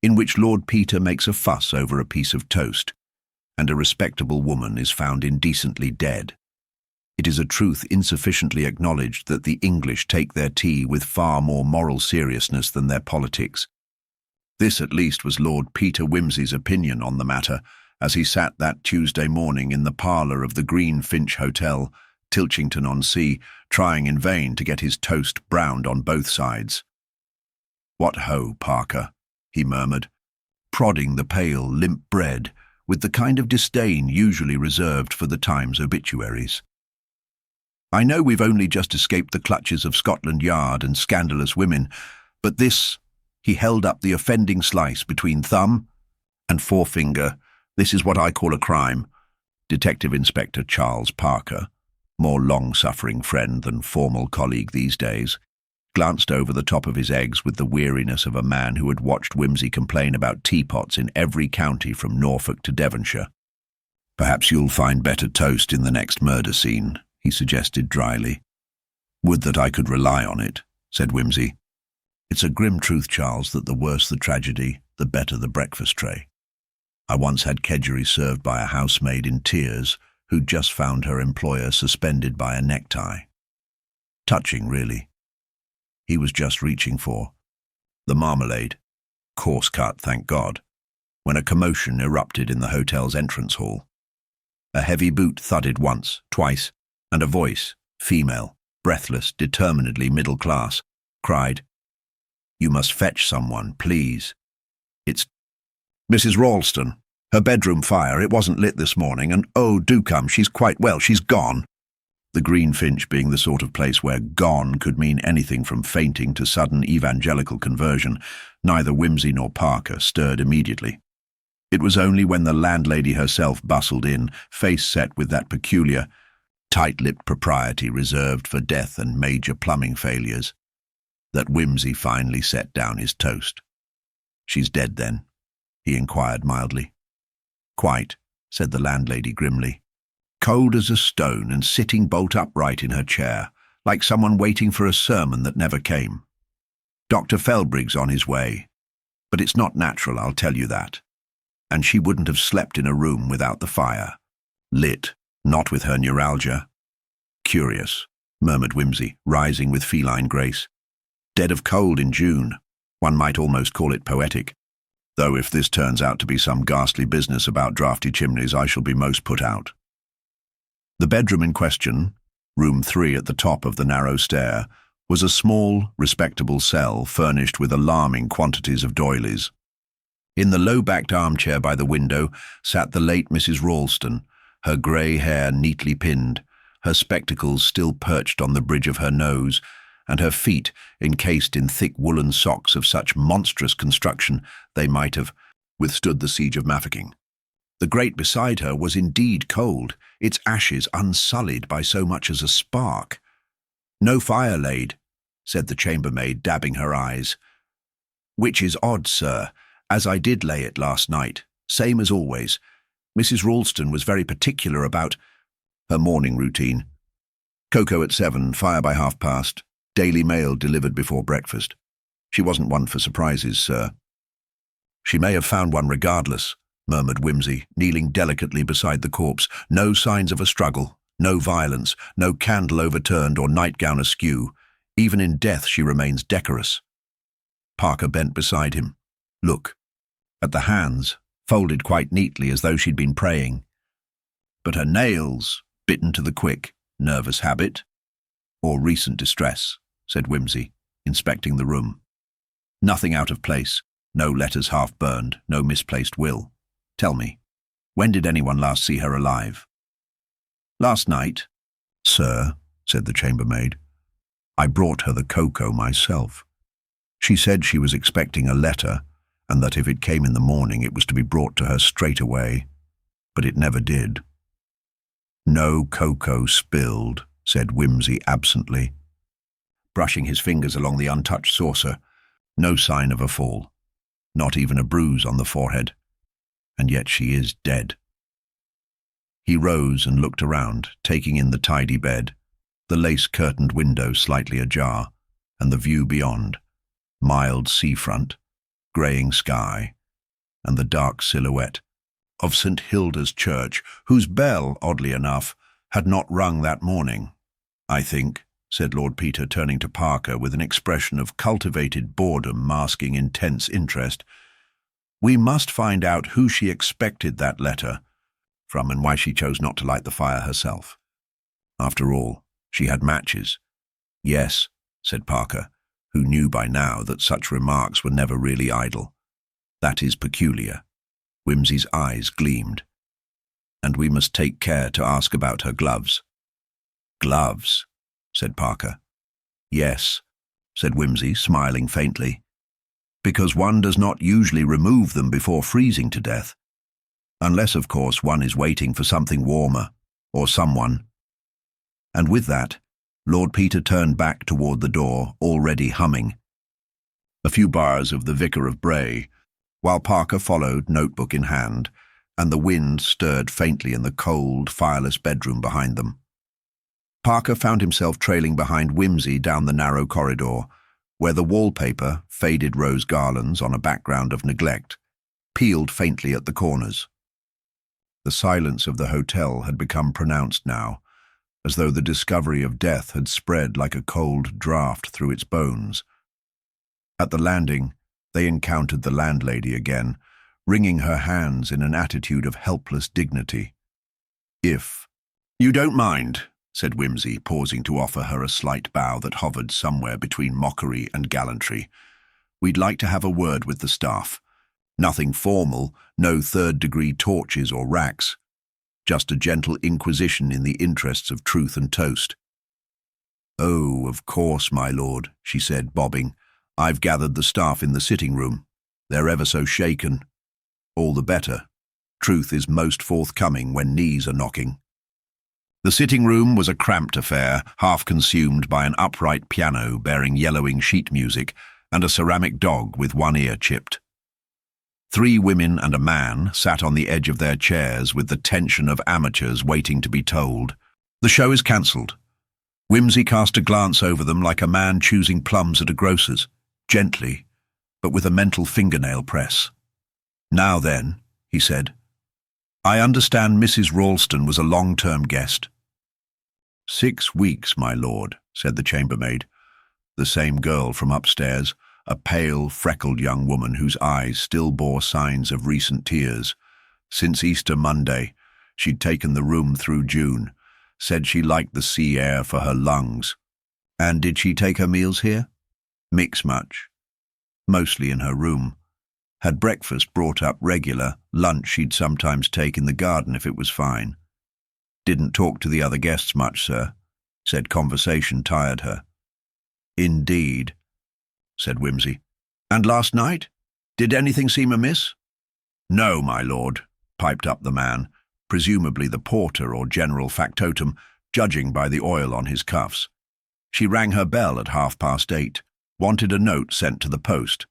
in which Lord Peter makes a fuss over a piece of toast, and a respectable woman is found indecently dead. It is a truth insufficiently acknowledged that the English take their tea with far more moral seriousness than their politics. This at least was Lord Peter Wimsey's opinion on the matter, as he sat that Tuesday morning in the parlour of the Green Finch Hotel, Tilchington-on-Sea, trying in vain to get his toast browned on both sides. "What ho, Parker," he murmured, prodding the pale, limp bread with the kind of disdain usually reserved for the Times obituaries. "I know we've only just escaped the clutches of Scotland Yard and scandalous women, but this—" he held up the offending slice between thumb and forefinger. "This is what I call a crime." Detective Inspector Charles Parker, more long-suffering friend than formal colleague these days, glanced over the top of his eggs with the weariness of a man who had watched Wimsey complain about teapots in every county from Norfolk to Devonshire. "Perhaps you'll find better toast in the next murder scene," he suggested dryly. "Would that I could rely on it," said Wimsey. "It's a grim truth, Charles, that the worse the tragedy, the better the breakfast tray. I once had kedgeree served by a housemaid in tears who'd just found her employer suspended by a necktie. Touching, really. He was just reaching for the marmalade, coarse cut, thank God, when a commotion erupted in the hotel's entrance hall. A heavy boot thudded once, twice, and a voice, female, breathless, determinedly middle class, cried, "You must fetch someone, please. It's Mrs. Ralston. Her bedroom fire, it wasn't lit this morning, and oh, do come, she's quite well, she's gone." The Green Finch being the sort of place where "gone" could mean anything from fainting to sudden evangelical conversion, neither Wimsey nor Parker stirred immediately. It was only when the landlady herself bustled in, face set with that peculiar, tight-lipped propriety reserved for death and major plumbing failures, that Wimsey finally set down his toast. "She's dead, then?" he inquired mildly. "Quite," said the landlady grimly. "Cold as a stone and sitting bolt upright in her chair, like someone waiting for a sermon that never came. Dr. Felbrig's on his way, but it's not natural, I'll tell you that. And she wouldn't have slept in a room without the fire. Lit, not with her neuralgia." "Curious," murmured Wimsey, rising with feline grace. "Dead of cold in June. One might almost call it poetic. Though if this turns out to be some ghastly business about draughty chimneys, I shall be most put out." The bedroom in question, room 3 at the top of the narrow stair, was a small, respectable cell furnished with alarming quantities of doilies. In the low-backed armchair by the window sat the late Mrs. Ralston, her grey hair neatly pinned, her spectacles still perched on the bridge of her nose, and her feet encased in thick woolen socks of such monstrous construction they might have withstood the siege of Mafeking. The grate beside her was indeed cold, its ashes unsullied by so much as a spark. "No fire laid," said the chambermaid, dabbing her eyes. "Which is odd, sir, as I did lay it last night, same as always. Mrs. Ralston was very particular about her morning routine. Cocoa at 7, fire by past, Daily Mail delivered before breakfast. She wasn't one for surprises, sir." "She may have found one regardless," murmured Wimsey, kneeling delicately beside the corpse. "No signs of a struggle, no violence, no candle overturned or nightgown askew. Even in death she remains decorous." Parker bent beside him. "Look, at the hands, folded quite neatly as though she'd been praying. But her nails, bitten to the quick. Nervous habit? Or recent distress?" said Wimsey, inspecting the room. "Nothing out of place, no letters half-burned, no misplaced will. Tell me, when did anyone last see her alive?" "Last night, sir," said the chambermaid. "I brought her the cocoa myself. She said she was expecting a letter, and that if it came in the morning it was to be brought to her straight away, but it never did." "No cocoa spilled," said Wimsey absently, brushing his fingers along the untouched saucer. "No sign of a fall, not even a bruise on the forehead. And yet she is dead." He rose and looked around, taking in the tidy bed, the lace-curtained window slightly ajar, and the view beyond. Mild seafront, greying sky, and the dark silhouette of St. Hilda's Church, whose bell, oddly enough, had not rung that morning. "I think," said Lord Peter, turning to Parker with an expression of cultivated boredom masking intense interest, "we must find out who she expected that letter from and why she chose not to light the fire herself. After all, she had matches." "Yes," said Parker, who knew by now that such remarks were never really idle. "That is peculiar." Whimsy's eyes gleamed. "And we must take care to ask about her gloves." "Gloves?" said Parker. "Yes," said Whimsy, smiling faintly, "because one does not usually remove them before freezing to death. Unless, of course, one is waiting for something warmer, or someone." And with that, Lord Peter turned back toward the door, already humming a few bars of the Vicar of Bray, while Parker followed, notebook in hand, and the wind stirred faintly in the cold, fireless bedroom behind them. Parker found himself trailing behind Whimsy down the narrow corridor, where the wallpaper, faded rose garlands on a background of neglect, peeled faintly at the corners. The silence of the hotel had become pronounced now, as though the discovery of death had spread like a cold draught through its bones. At the landing, they encountered the landlady again, wringing her hands in an attitude of helpless dignity. "If you don't mind," said Whimsy, pausing to offer her a slight bow that hovered somewhere between mockery and gallantry, "we'd like to have a word with the staff. Nothing formal, no third-degree torches or racks. Just a gentle inquisition in the interests of truth and toast." "Oh, of course, my lord," she said, bobbing. "I've gathered the staff in the sitting room. They're ever so shaken. All the better. Truth is most forthcoming when knees are knocking." The sitting room was a cramped affair, half consumed by an upright piano bearing yellowing sheet music and a ceramic dog with one ear chipped. 3 women and a man sat on the edge of their chairs with the tension of amateurs waiting to be told, "The show is cancelled." Whimsy cast a glance over them like a man choosing plums at a grocer's, gently, but with a mental fingernail press. "Now then," he said, "I understand Mrs. Ralston was a long-term guest." "6 weeks, my lord," said the chambermaid, the same girl from upstairs, a pale, freckled young woman whose eyes still bore signs of recent tears. "Since Easter Monday, she'd taken the room through June, said she liked the sea air for her lungs." "And did she take her meals here?" "Mix much. Mostly in her room. Had breakfast brought up regular, lunch she'd sometimes take in the garden if it was fine. Didn't talk to the other guests much, sir. Said conversation tired her." "Indeed," said Whimsy. "And last night? Did anything seem amiss?" "No, my lord," piped up the man, presumably the porter or general factotum, judging by the oil on his cuffs. "She rang her bell at 8:30. Wanted a note sent to the post.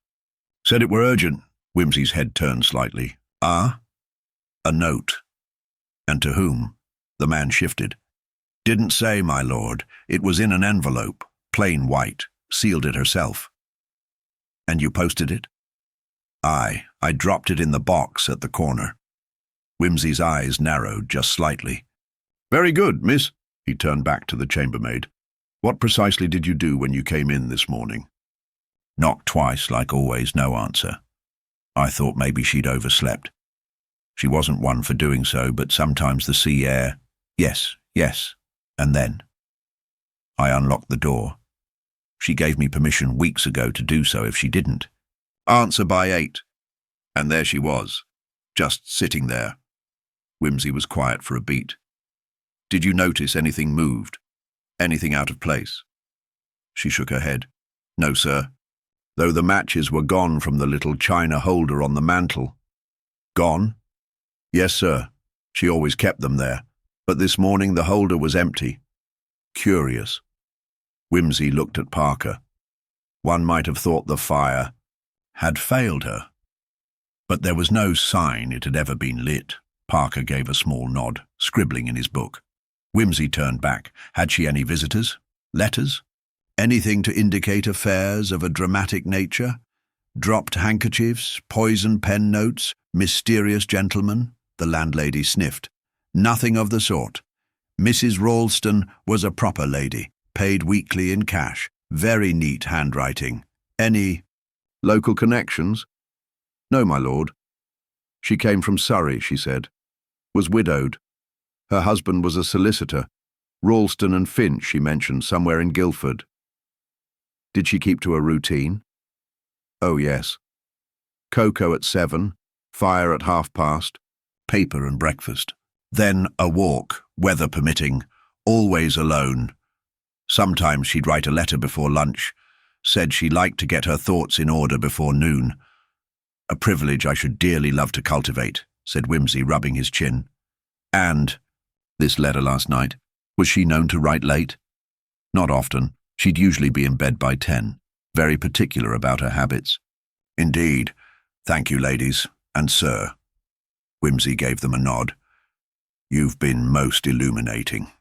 Said it were urgent." Whimsy's head turned slightly. "Ah?" "A note." "And to whom?" The man shifted. "Didn't say, my lord. It was in an envelope, plain white, sealed it herself." "And you posted it?" "Aye, I dropped it in the box at the corner." Whimsy's eyes narrowed just slightly. "Very good, miss." He turned back to the chambermaid. "What precisely did you do when you came in this morning?" "Knocked twice, like always, no answer. I thought maybe she'd overslept. She wasn't one for doing so, but sometimes the sea air. Yes, yes. And then I unlocked the door. She gave me permission weeks ago to do so if she didn't. Answer by 8. And there she was, just sitting there." Whimsy was quiet for a beat. "Did you notice anything moved? Anything out of place?" She shook her head. "No, sir. Though the matches were gone from the little china holder on the mantel." "Gone?" "Yes, sir. She always kept them there. But this morning the holder was empty." "Curious." Whimsy looked at Parker. One might have thought the fire had failed her. But there was no sign it had ever been lit. Parker gave a small nod, scribbling in his book. Whimsy turned back. Had she any visitors? Letters? Anything to indicate affairs of a dramatic nature? Dropped handkerchiefs, poison pen notes, mysterious gentlemen? The landlady sniffed. Nothing of the sort. Mrs. Ralston was a proper lady, paid weekly in cash, very neat handwriting. Any local connections? No, my lord. She came from Surrey, she said. Was widowed. Her husband was a solicitor. Ralston and Finch, she mentioned, somewhere in Guildford. Did she keep to a routine? Oh, yes. Cocoa at 7, fire at past, paper and breakfast. Then a walk, weather permitting, always alone. Sometimes she'd write a letter before lunch, said she liked to get her thoughts in order before noon. A privilege I should dearly love to cultivate, said Wimsey, rubbing his chin. And, this letter last night, was she known to write late? Not often. She'd usually be in bed by 10, very particular about her habits. Indeed. Thank you, ladies, and sir. Wimsey gave them a nod. You've been most illuminating.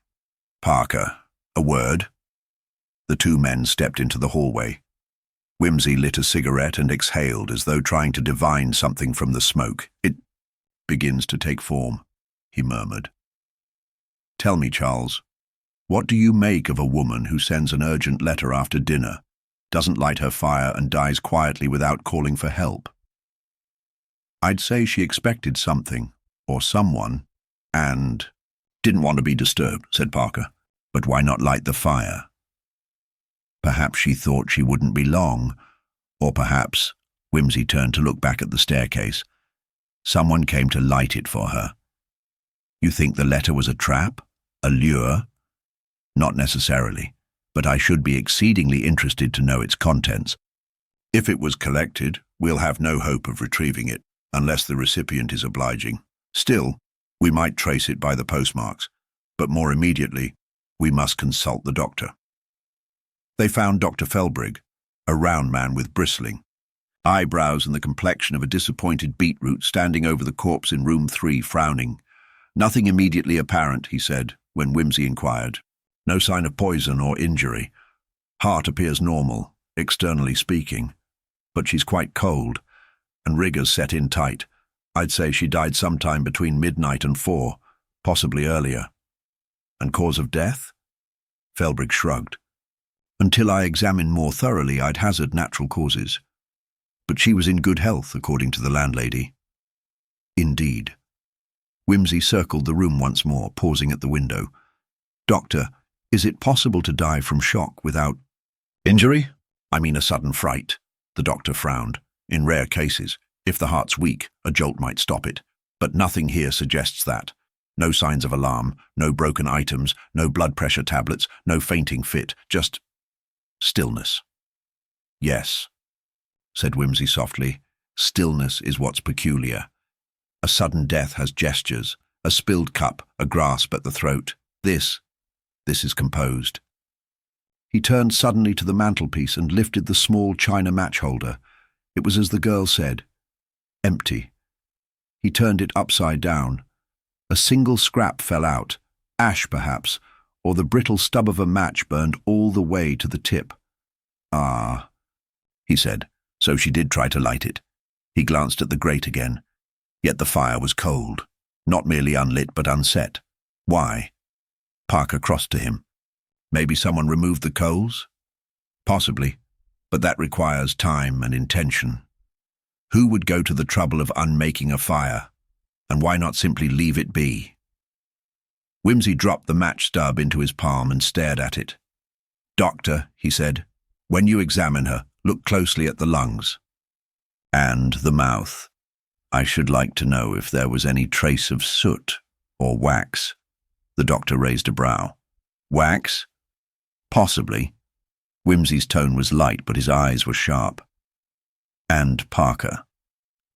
Parker, a word? The two men stepped into the hallway. Wimsey lit a cigarette and exhaled as though trying to divine something from the smoke. It begins to take form, he murmured. Tell me, Charles, what do you make of a woman who sends an urgent letter after dinner, doesn't light her fire and dies quietly without calling for help? I'd say she expected something, or someone, and didn't want to be disturbed, said Parker. But why not light the fire? Perhaps she thought she wouldn't be long, or perhaps, Wimsey turned to look back at the staircase, someone came to light it for her. You think the letter was a trap? A lure? Not necessarily, but I should be exceedingly interested to know its contents. If it was collected, we'll have no hope of retrieving it, unless the recipient is obliging. Still, we might trace it by the postmarks, but more immediately, we must consult the doctor. They found Dr. Felbrigg, a round man with bristling eyebrows and the complexion of a disappointed beetroot, standing over the corpse in room 3, frowning. Nothing immediately apparent, he said, when Wimsey inquired. No sign of poison or injury. Heart appears normal, externally speaking, but she's quite cold, and rigors set in tight. I'd say she died sometime between midnight and 4, possibly earlier. And cause of death? Felbrigg shrugged. Until I examine more thoroughly, I'd hazard natural causes. But she was in good health, according to the landlady. Indeed. Wimsey circled the room once more, pausing at the window. Doctor, is it possible to die from shock without injury? I mean a sudden fright. The doctor frowned. In rare cases, if the heart's weak, a jolt might stop it. But nothing here suggests that. No signs of alarm, no broken items, no blood pressure tablets, no fainting fit, just stillness. Yes, said Wimsey softly. Stillness is what's peculiar. A sudden death has gestures, a spilled cup, a grasp at the throat. This is composed. He turned suddenly to the mantelpiece and lifted the small china match holder. It was as the girl said, empty. He turned it upside down. A single scrap fell out, ash perhaps, or the brittle stub of a match burned all the way to the tip. Ah, he said, so she did try to light it. He glanced at the grate again. Yet the fire was cold, not merely unlit but unset. Why? Parker crossed to him. Maybe someone removed the coals? Possibly, but that requires time and intention. Who would go to the trouble of unmaking a fire? And why not simply leave it be? Wimsey dropped the match stub into his palm and stared at it. Doctor, he said, when you examine her, look closely at the lungs. And the mouth. I should like to know if there was any trace of soot or wax. The doctor raised a brow. Wax? Possibly. Wimsey's tone was light, but his eyes were sharp. And Parker.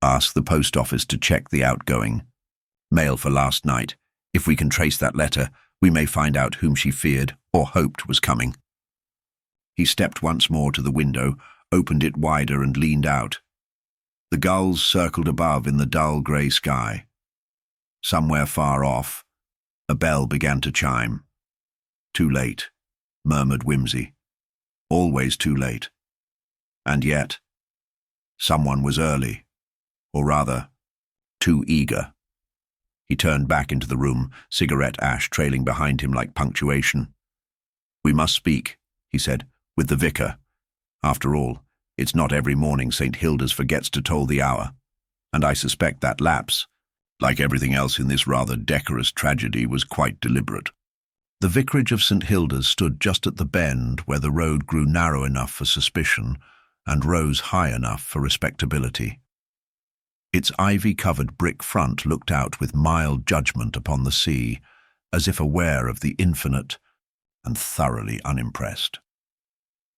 Ask the post office to check the outgoing. Mail for last night. If we can trace that letter, we may find out whom she feared or hoped was coming. He stepped once more to the window, opened it wider and leaned out. The gulls circled above in the dull grey sky. Somewhere far off, a bell began to chime. Too late, murmured Wimsey. Always too late. And yet, Someone was early, or rather, too eager. He turned back into the room, cigarette ash trailing behind him like punctuation. "We must speak," he said, "with the vicar. After all, it's not every morning St. Hilda's forgets to toll the hour, and I suspect that lapse, like everything else in this rather decorous tragedy, was quite deliberate." The vicarage of St. Hilda's stood just at the bend where the road grew narrow enough for suspicion and rose high enough for respectability. Its ivy-covered brick front looked out with mild judgment upon the sea, as if aware of the infinite and thoroughly unimpressed.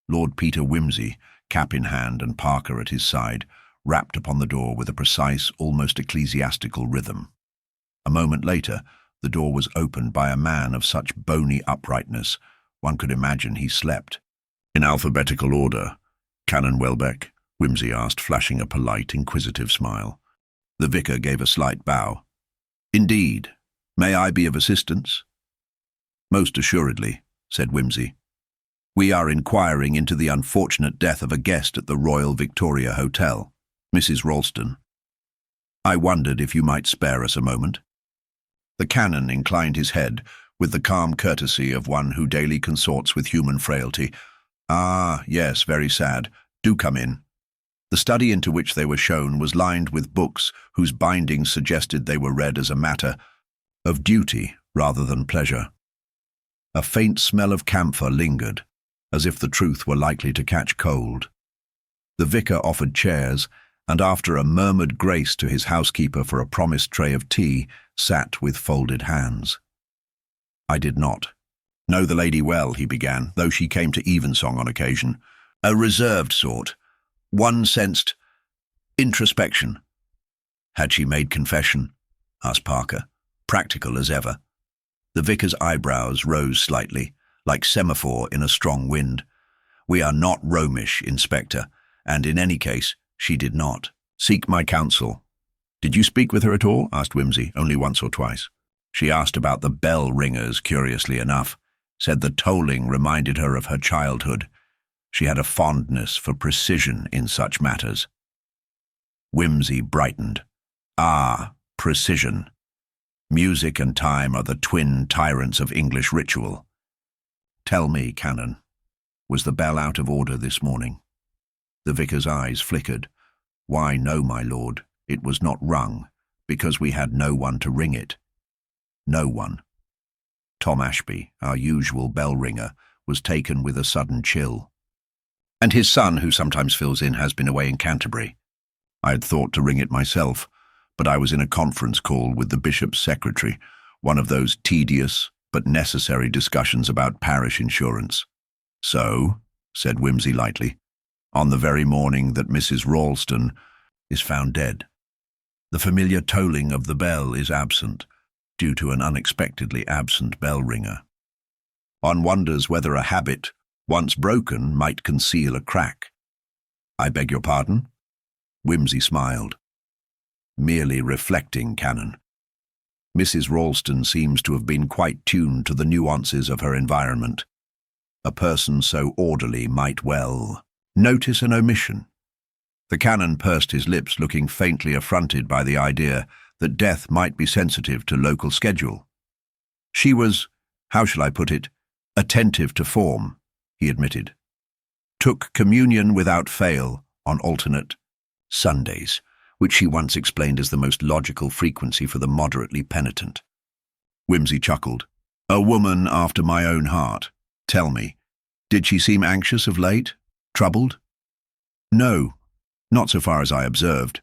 Lord Peter Wimsey, cap in hand and Parker at his side, rapped upon the door with a precise, almost ecclesiastical rhythm. A moment later, the door was opened by a man of such bony uprightness, one could imagine he slept. "In alphabetical order, Canon Welbeck?" Wimsey asked, flashing a polite, inquisitive smile. The vicar gave a slight bow. "Indeed. May I be of assistance?" "Most assuredly," said Wimsey. "We are inquiring into the unfortunate death of a guest at the Royal Victoria Hotel, Mrs. Ralston. I wondered if you might spare us a moment." The canon inclined his head with the calm courtesy of one who daily consorts with human frailty. "Ah, yes, very sad. Do come in." The study into which they were shown was lined with books whose bindings suggested they were read as a matter of duty rather than pleasure. A faint smell of camphor lingered, as if the truth were likely to catch cold. The vicar offered chairs, and after a murmured grace to his housekeeper for a promised tray of tea, sat with folded hands. "I did not know the lady well," he began, though she came to evensong on occasion. "A reserved sort. One sensed introspection." "Had she made confession?" asked Parker, practical as ever. The vicar's eyebrows rose slightly, like semaphore in a strong wind. "We are not Romish, Inspector, and in any case, she did not. Seek my counsel." "Did you speak with her at all?" asked Wimsey. "Only once or twice." "She asked about the bell ringers, curiously enough. Said the tolling reminded her of her childhood. She had a fondness for precision in such matters." Wimsey brightened. "Ah, precision. Music and time are the twin tyrants of English ritual. Tell me, Canon, was the bell out of order this morning?" The vicar's eyes flickered. "Why, no, my lord. It was not rung, because we had no one to ring it. No one. Tom Ashby, our usual bell ringer, was taken with a sudden chill. And his son, who sometimes fills in, has been away in Canterbury. I had thought to ring it myself, but I was in a conference call with the bishop's secretary, one of those tedious but necessary discussions about parish insurance. So, said Wimsey lightly, on the very morning that Mrs. Ralston is found dead, the familiar tolling of the bell is absent, due to an unexpectedly absent bell ringer. One wonders whether a habit, once broken, might conceal a crack. I beg your pardon? Wimsey smiled. Merely reflecting, Canon. Mrs. Ralston seems to have been quite tuned to the nuances of her environment. A person so orderly might well notice an omission. The Canon pursed his lips, looking faintly affronted by the idea that death might be sensitive to local schedule. She was, how shall I put it, attentive to form, he admitted. Took communion without fail on alternate Sundays, which she once explained as the most logical frequency for the moderately penitent. Wimsey chuckled. A woman after my own heart. Tell me, did she seem anxious of late? Troubled? No, not so far as I observed.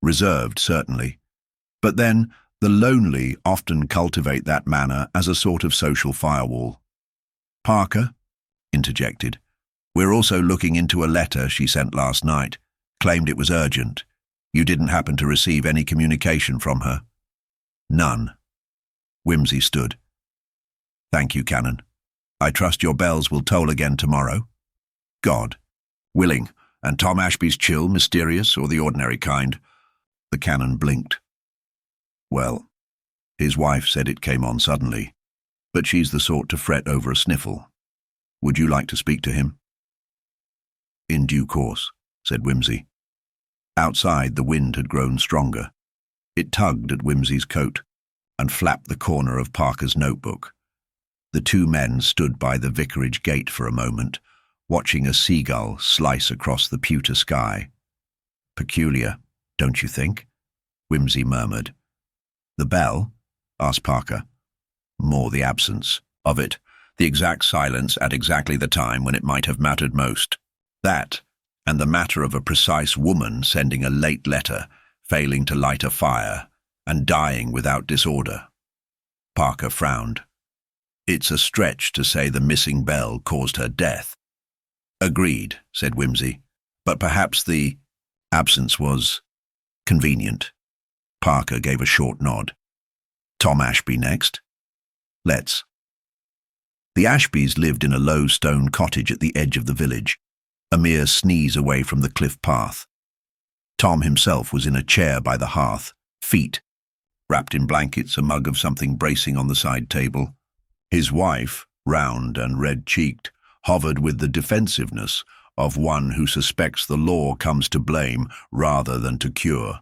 Reserved, certainly. But then, the lonely often cultivate that manner as a sort of social firewall. Parker interjected. We're also looking into a letter she sent last night. Claimed it was urgent. You didn't happen to receive any communication from her? None. Wimsey stood. Thank you, Canon. I trust your bells will toll again tomorrow. God willing, and Tom Ashby's chill mysterious or the ordinary kind? The Canon blinked. Well, his wife said it came on suddenly, but she's the sort to fret over a sniffle. Would you like to speak to him? In due course, said Wimsey. Outside, the wind had grown stronger. It tugged at Whimsy's coat and flapped the corner of Parker's notebook. The two men stood by the vicarage gate for a moment, watching a seagull slice across the pewter sky. "Peculiar, don't you think?" Whimsy murmured. "The bell?" asked Parker. "More the absence of it, the exact silence at exactly the time when it might have mattered most. That, and the matter of a precise woman sending a late letter, failing to light a fire, and dying without disorder." Parker frowned. "It's a stretch to say the missing bell caused her death." "Agreed," said Whimsy, "but perhaps the absence was convenient." Parker gave a short nod. "Tom Ashby next?" "Let's." The Ashbys lived in a low stone cottage at the edge of the village, a mere sneeze away from the cliff path. Tom himself was in a chair by the hearth, feet wrapped in blankets, a mug of something bracing on the side table. His wife, round and red-cheeked, hovered with the defensiveness of one who suspects the law comes to blame rather than to cure.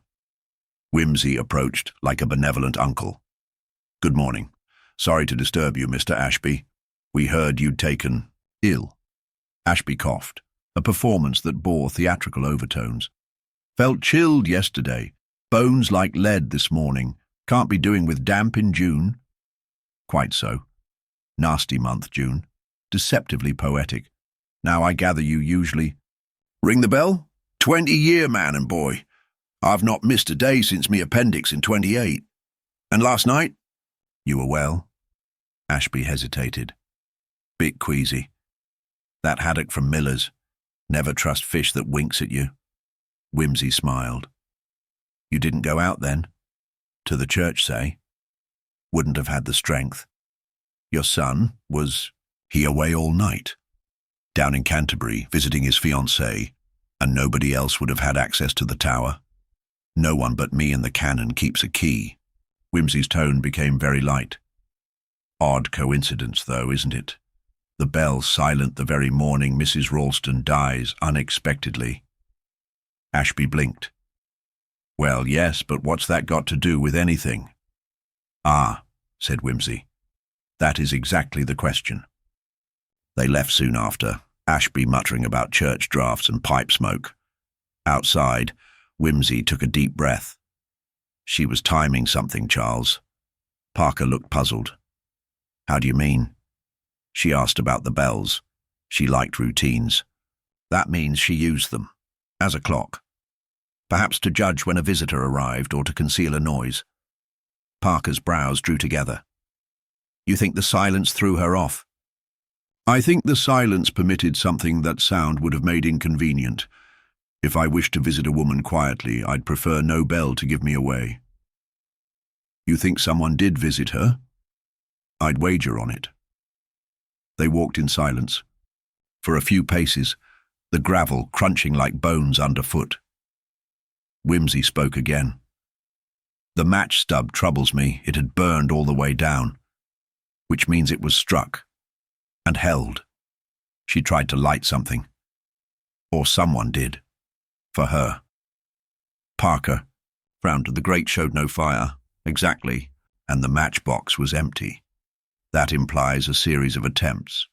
Whimsy approached like a benevolent uncle. "Good morning. Sorry to disturb you, Mr. Ashby. We heard you'd taken ill." Ashby coughed, a performance that bore theatrical overtones. "Felt chilled yesterday. Bones like lead this morning. Can't be doing with damp in June." "Quite so. Nasty month, June. Deceptively poetic. Now I gather you usually—" "Ring the bell? 20-year man and boy. I've not missed a day since me appendix in 28. And last night?" "You were well?" Ashby hesitated. "Bit queasy. That haddock from Miller's. Never trust fish that winks at you." Whimsy smiled. "You didn't go out then? To the church, say?" "Wouldn't have had the strength." "Your son, was he away all night?" "Down in Canterbury, visiting his fiancée, and nobody else would have had access to the tower. No one but me and the canon keeps a key." Whimsy's tone became very light. "Odd coincidence, though, isn't it? The bell silent the very morning Mrs. Ralston dies unexpectedly." Ashby blinked. "Well, yes, but what's that got to do with anything?" "Ah," said Whimsy. "That is exactly the question." They left soon after, Ashby muttering about church draughts and pipe smoke. Outside, Whimsy took a deep breath. "She was timing something, Charles." Parker looked puzzled. "How do you mean?" "She asked about the bells. She liked routines. That means she used them. As a clock. Perhaps to judge when a visitor arrived or to conceal a noise." Parker's brows drew together. "You think the silence threw her off?" "I think the silence permitted something that sound would have made inconvenient. If I wished to visit a woman quietly, I'd prefer no bell to give me away." "You think someone did visit her?" "I'd wager on it." They walked in silence. For a few paces, the gravel crunching like bones underfoot. Whimsy spoke again. "The match stub troubles me. It had burned all the way down, which means it was struck and held. She tried to light something. Or someone did. For her." Parker frowned. "The grate showed no fire." "Exactly. And the matchbox was empty. That implies a series of attempts.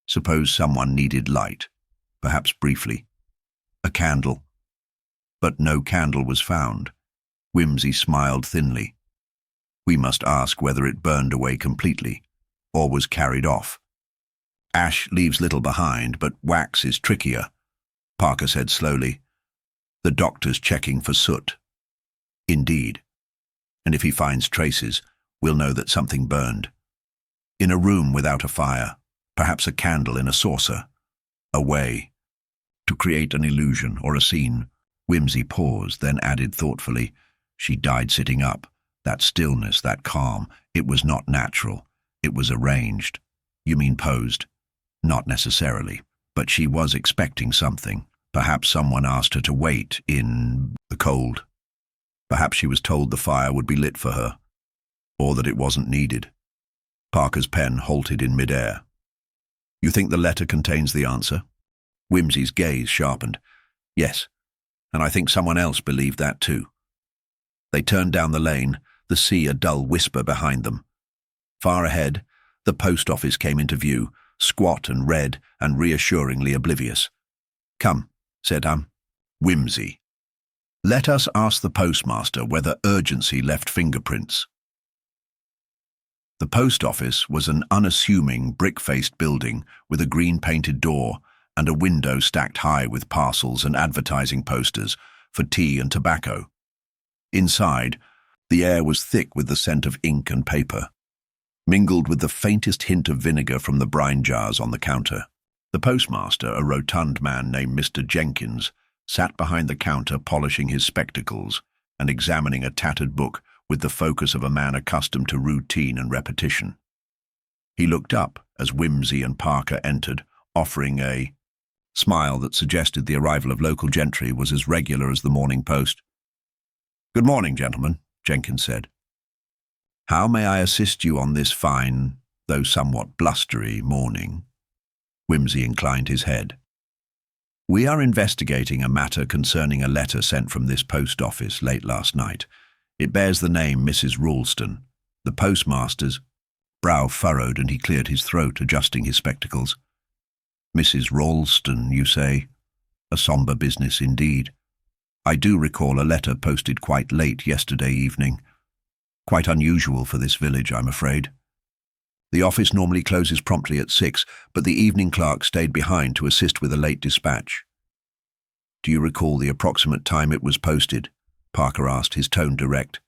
Suppose someone needed light, perhaps briefly. A candle. But no candle was found." Whimsy smiled thinly. "We must ask whether it burned away completely, or was carried off. Ash leaves little behind, but wax is trickier," Parker said slowly. "The doctor's checking for soot." "Indeed. And if he finds traces, we'll know that something burned. In a room without a fire, perhaps a candle in a saucer. A way to create an illusion or a scene." Whimsy paused, then added thoughtfully, "She died sitting up. That stillness, that calm, it was not natural. It was arranged." "You mean posed?" "Not necessarily, but she was expecting something. Perhaps someone asked her to wait in the cold. Perhaps she was told the fire would be lit for her, or that it wasn't needed." Parker's pen halted in midair. "You think the letter contains the answer?" Whimsy's gaze sharpened. "Yes, and I think someone else believed that too. They turned down the lane, the sea a dull whisper behind them. Far ahead, the post office came into view, squat and red and reassuringly oblivious. "Come," said Whimsy. "Let us ask the postmaster whether urgency left fingerprints." The post office was an unassuming, brick-faced building with a green-painted door and a window stacked high with parcels and advertising posters for tea and tobacco. Inside, the air was thick with the scent of ink and paper, mingled with the faintest hint of vinegar from the brine jars on the counter. The postmaster, a rotund man named Mr. Jenkins, sat behind the counter polishing his spectacles and examining a tattered book with the focus of a man accustomed to routine and repetition. He looked up as Whimsy and Parker entered, offering a smile that suggested the arrival of local gentry was as regular as the Morning Post. "Good morning, gentlemen," Jenkins said. "How may I assist you on this fine, though somewhat blustery, morning?" Whimsy inclined his head. "We are investigating a matter concerning a letter sent from this post office late last night. It bears the name Mrs. Ralston." The postmaster's brow furrowed and he cleared his throat, adjusting his spectacles. "Mrs. Ralston, you say? A sombre business indeed. I do recall a letter posted quite late yesterday evening. Quite unusual for this village, I'm afraid. The office normally closes promptly at 6, but the evening clerk stayed behind to assist with a late dispatch." "Do you recall the approximate time it was posted?" Parker asked, his tone direct.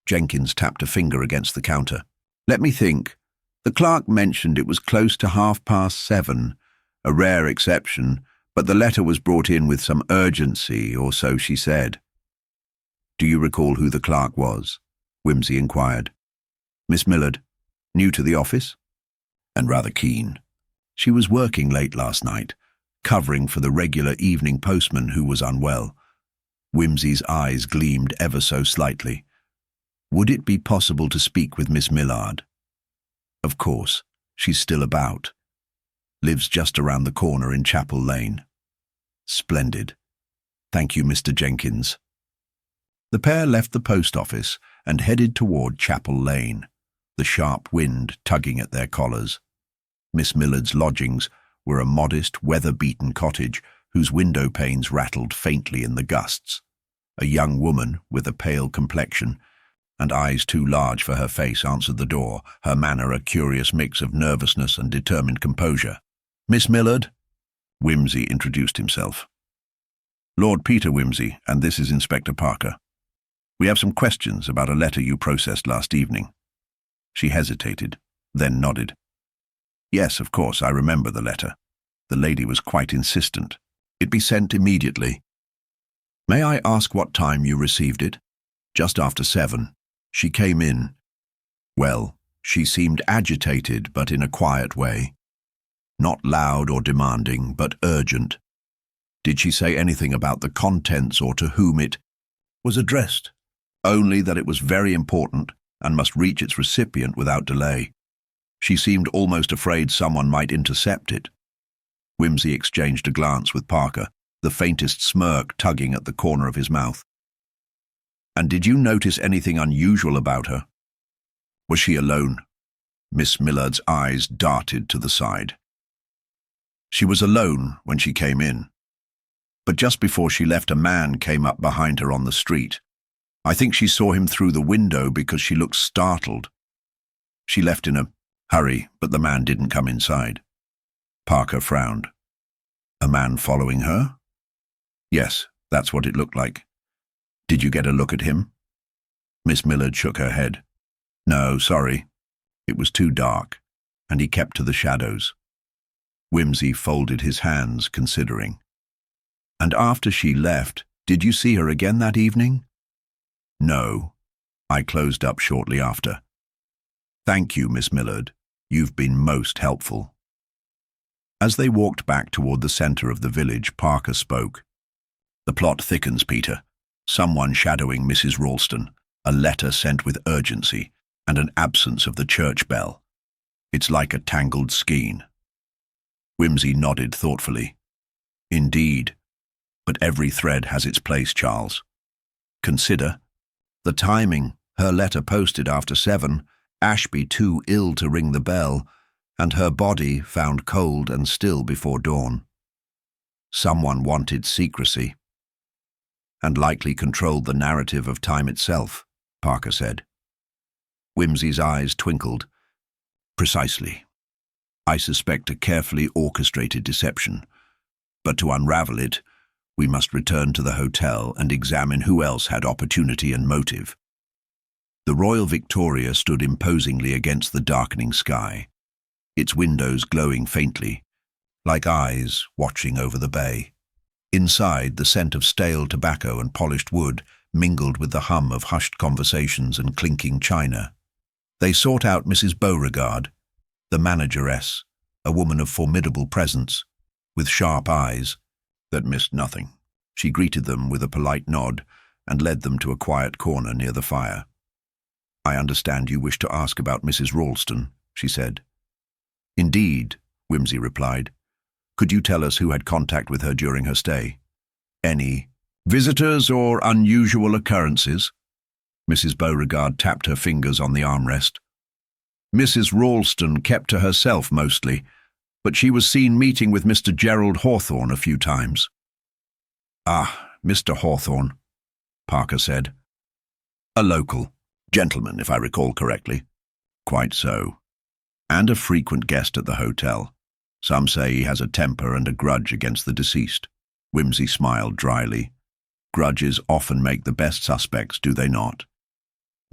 Jenkins tapped a finger against the counter. "Let me think. The clerk mentioned it was close to 7:30, a rare exception, but the letter was brought in with some urgency, or so she said." "Do you recall who the clerk was?" Whimsy inquired. "Miss Millard. New to the office?" "And rather keen. She was working late last night, covering for the regular evening postman who was unwell." Whimsy's eyes gleamed ever so slightly. "Would it be possible to speak with Miss Millard?" "Of course. She's still about. Lives just around the corner in Chapel Lane." "Splendid. Thank you, Mr. Jenkins." The pair left the post office and headed toward Chapel Lane, the sharp wind tugging at their collars. Miss Millard's lodgings were a modest, weather-beaten cottage whose window panes rattled faintly in the gusts. A young woman with a pale complexion and eyes too large for her face answered the door, her manner a curious mix of nervousness and determined composure. "Miss Millard," Whimsy introduced himself. "Lord Peter Whimsy, and this is Inspector Parker. We have some questions about a letter you processed last evening." She hesitated, then nodded. "Yes, of course, I remember the letter. The lady was quite insistent. It be sent immediately." "May I ask what time you received it?" "Just after 7. She came in. Well, she seemed agitated, but in a quiet way. Not loud or demanding, but urgent." "Did she say anything about the contents or to whom it was addressed?" "Only that it was very important and must reach its recipient without delay. She seemed almost afraid someone might intercept it." Whimsy exchanged a glance with Parker, the faintest smirk tugging at the corner of his mouth. "And did you notice anything unusual about her?" "Was she alone?" Miss Millard's eyes darted to the side. "She was alone when she came in. But just before she left, a man came up behind her on the street. I think she saw him through the window because she looked startled. She left in a hurry, but the man didn't come inside." Parker frowned. "A man following her?" "Yes, that's what it looked like." "Did you get a look at him?" Miss Millard shook her head. "No, sorry. It was too dark, and he kept to the shadows." Whimsy folded his hands, considering. "And after she left, did you see her again that evening?" "No. I closed up shortly after." "Thank you, Miss Millard. You've been most helpful." As they walked back toward the center of the village, Parker spoke. "The plot thickens, Peter. Someone shadowing Mrs. Ralston, a letter sent with urgency, and an absence of the church bell. It's like a tangled skein." Whimsy nodded thoughtfully. "Indeed. But every thread has its place, Charles. Consider the timing. Her letter posted after 7, Ashby too ill to ring the bell, and her body found cold and still before dawn. Someone wanted secrecy, and likely controlled the narrative of time itself, Parker said. Wimsey's eyes twinkled. Precisely. I suspect a carefully orchestrated deception, but to unravel it, we must return to the hotel and examine who else had opportunity and motive. The Royal Victoria stood imposingly against the darkening sky, its windows glowing faintly, like eyes watching over the bay. Inside, the scent of stale tobacco and polished wood mingled with the hum of hushed conversations and clinking china. They sought out Mrs. Beauregard, the manageress, a woman of formidable presence, with sharp eyes that missed nothing. She greeted them with a polite nod and led them to a quiet corner near the fire. "I understand you wish to ask about Mrs. Ralston," she said. "Indeed," Wimsey replied. "Could you tell us who had contact with her during her stay? Any visitors or unusual occurrences?" Mrs. Beauregard tapped her fingers on the armrest. "Mrs. Ralston kept to herself mostly, but she was seen meeting with Mr. Gerald Hawthorne a few times." "Ah, Mr. Hawthorne," Parker said. "A local gentleman, if I recall correctly." "Quite so. And a frequent guest at the hotel. Some say he has a temper and a grudge against the deceased." Wimsey smiled dryly. "Grudges often make the best suspects, do they not?"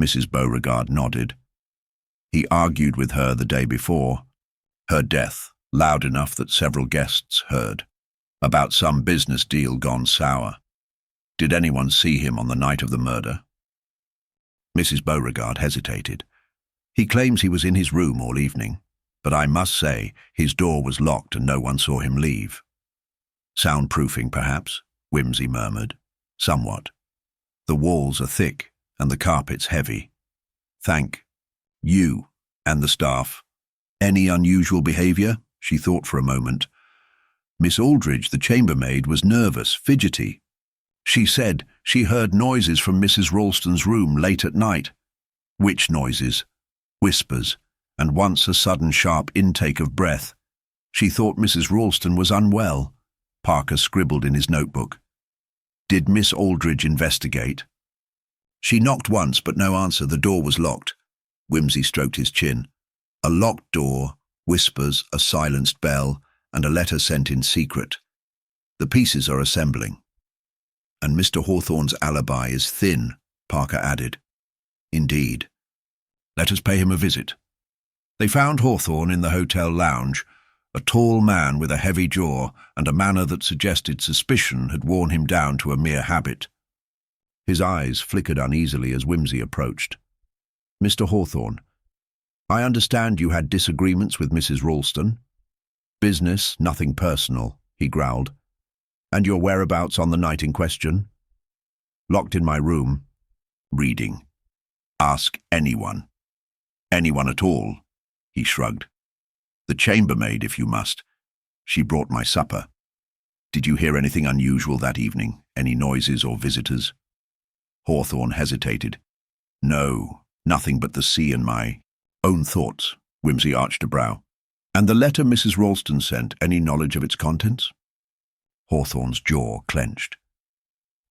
Mrs. Beauregard nodded. "He argued with her the day before, her death, loud enough that several guests heard, about some business deal gone sour. Did anyone see him on the night of the murder?" Mrs. Beauregard hesitated. "He claims he was in his room all evening, but I must say his door was locked and no one saw him leave." "Soundproofing, perhaps," Wimsey murmured. "Somewhat. The walls are thick and the carpets heavy. Thank you and the staff. Any unusual behavior?" She thought for a moment. "Miss Aldridge, the chambermaid, was nervous, fidgety. She said she heard noises from Mrs. Ralston's room late at night." "Which noises?" "Whispers, and once a sudden sharp intake of breath. She thought Mrs. Ralston was unwell." Parker scribbled in his notebook. "Did Miss Aldridge investigate?" "She knocked once, but no answer. The door was locked." Wimsey stroked his chin. "A locked door, whispers, a silenced bell, and a letter sent in secret. The pieces are assembling." "And Mr. Hawthorne's alibi is thin," Parker added. "Indeed. Let us pay him a visit." They found Hawthorne in the hotel lounge. A tall man with a heavy jaw and a manner that suggested suspicion had worn him down to a mere habit. His eyes flickered uneasily as Wimsey approached. "Mr. Hawthorne, I understand you had disagreements with Mrs. Ralston." "Business, nothing personal," he growled. "And your whereabouts on the night in question?" "Locked in my room, reading." "Ask anyone." "Anyone at all," he shrugged. "The chambermaid, if you must. She brought my supper." "Did you hear anything unusual that evening? Any noises or visitors?" Hawthorne hesitated. "No, nothing but the sea and my own thoughts." Wimsey arched a brow. "And the letter Mrs. Ralston sent, any knowledge of its contents?" Hawthorne's jaw clenched.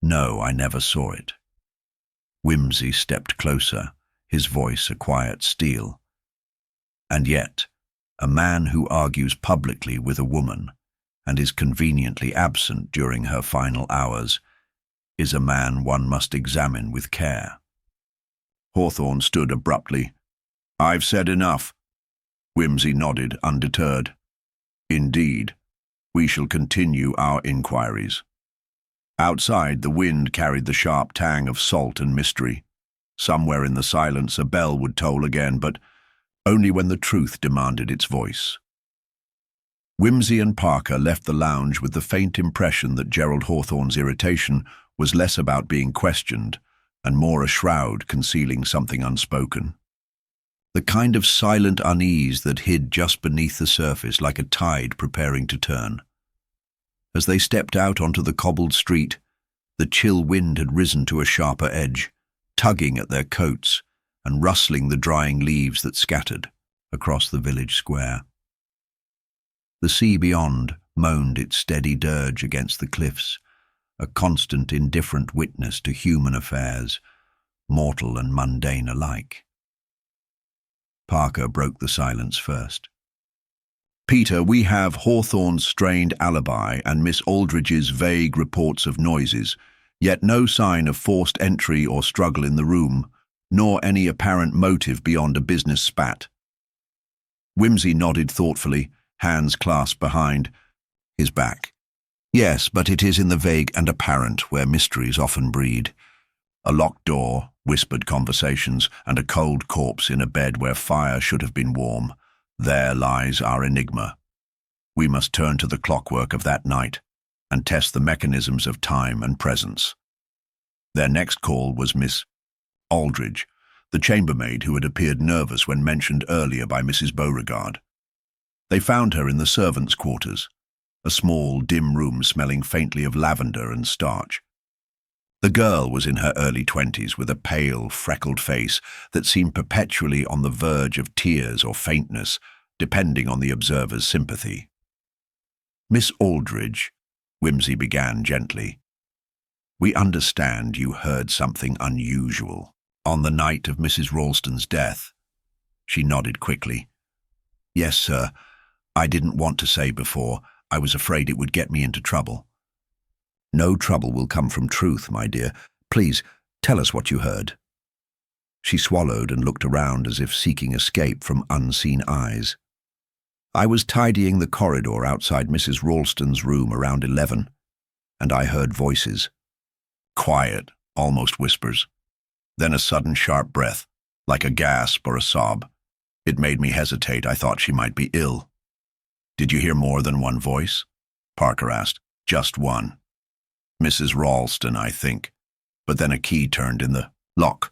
"No, I never saw it." Wimsey stepped closer, his voice a quiet steel. "And yet, a man who argues publicly with a woman and is conveniently absent during her final hours is a man one must examine with care." Hawthorne stood abruptly. "I've said enough." Wimsey nodded, undeterred. "Indeed. We shall continue our inquiries." Outside, the wind carried the sharp tang of salt and mystery. Somewhere in the silence a bell would toll again, but only when the truth demanded its voice. Wimsey and Parker left the lounge with the faint impression that Gerald Hawthorne's irritation was less about being questioned and more a shroud concealing something unspoken. The kind of silent unease that hid just beneath the surface like a tide preparing to turn. As they stepped out onto the cobbled street, the chill wind had risen to a sharper edge, tugging at their coats and rustling the drying leaves that scattered across the village square. The sea beyond moaned its steady dirge against the cliffs, a constant indifferent witness to human affairs, mortal and mundane alike. Parker broke the silence first. "Peter, we have Hawthorne's strained alibi and Miss Aldridge's vague reports of noises, yet no sign of forced entry or struggle in the room, nor any apparent motive beyond a business spat." Whimsy nodded thoughtfully, hands clasped behind his back. "Yes, but it is in the vague and apparent where mysteries often breed. A locked door, whispered conversations, and a cold corpse in a bed where fire should have been warm. There lies our enigma. We must turn to the clockwork of that night and test the mechanisms of time and presence." Their next call was Miss Aldridge, the chambermaid who had appeared nervous when mentioned earlier by Mrs. Beauregard. They found her in the servants' quarters, a small, dim room smelling faintly of lavender and starch. The girl was in her early 20s with a pale, freckled face that seemed perpetually on the verge of tears or faintness, depending on the observer's sympathy. "Miss Aldridge," Whimsy began gently, "we understand you heard something unusual on the night of Mrs. Ralston's death." She nodded quickly. "Yes, sir. I didn't want to say before. I was afraid it would get me into trouble." "No trouble will come from truth, my dear. Please, tell us what you heard." She swallowed and looked around as if seeking escape from unseen eyes. "I was tidying the corridor outside Mrs. Ralston's room around 11, and I heard voices. Quiet, almost whispers. Then a sudden sharp breath, like a gasp or a sob. It made me hesitate. I thought she might be ill." "Did you hear more than one voice?" Parker asked. "Just one. Mrs. Ralston, I think. But then a key turned in the lock.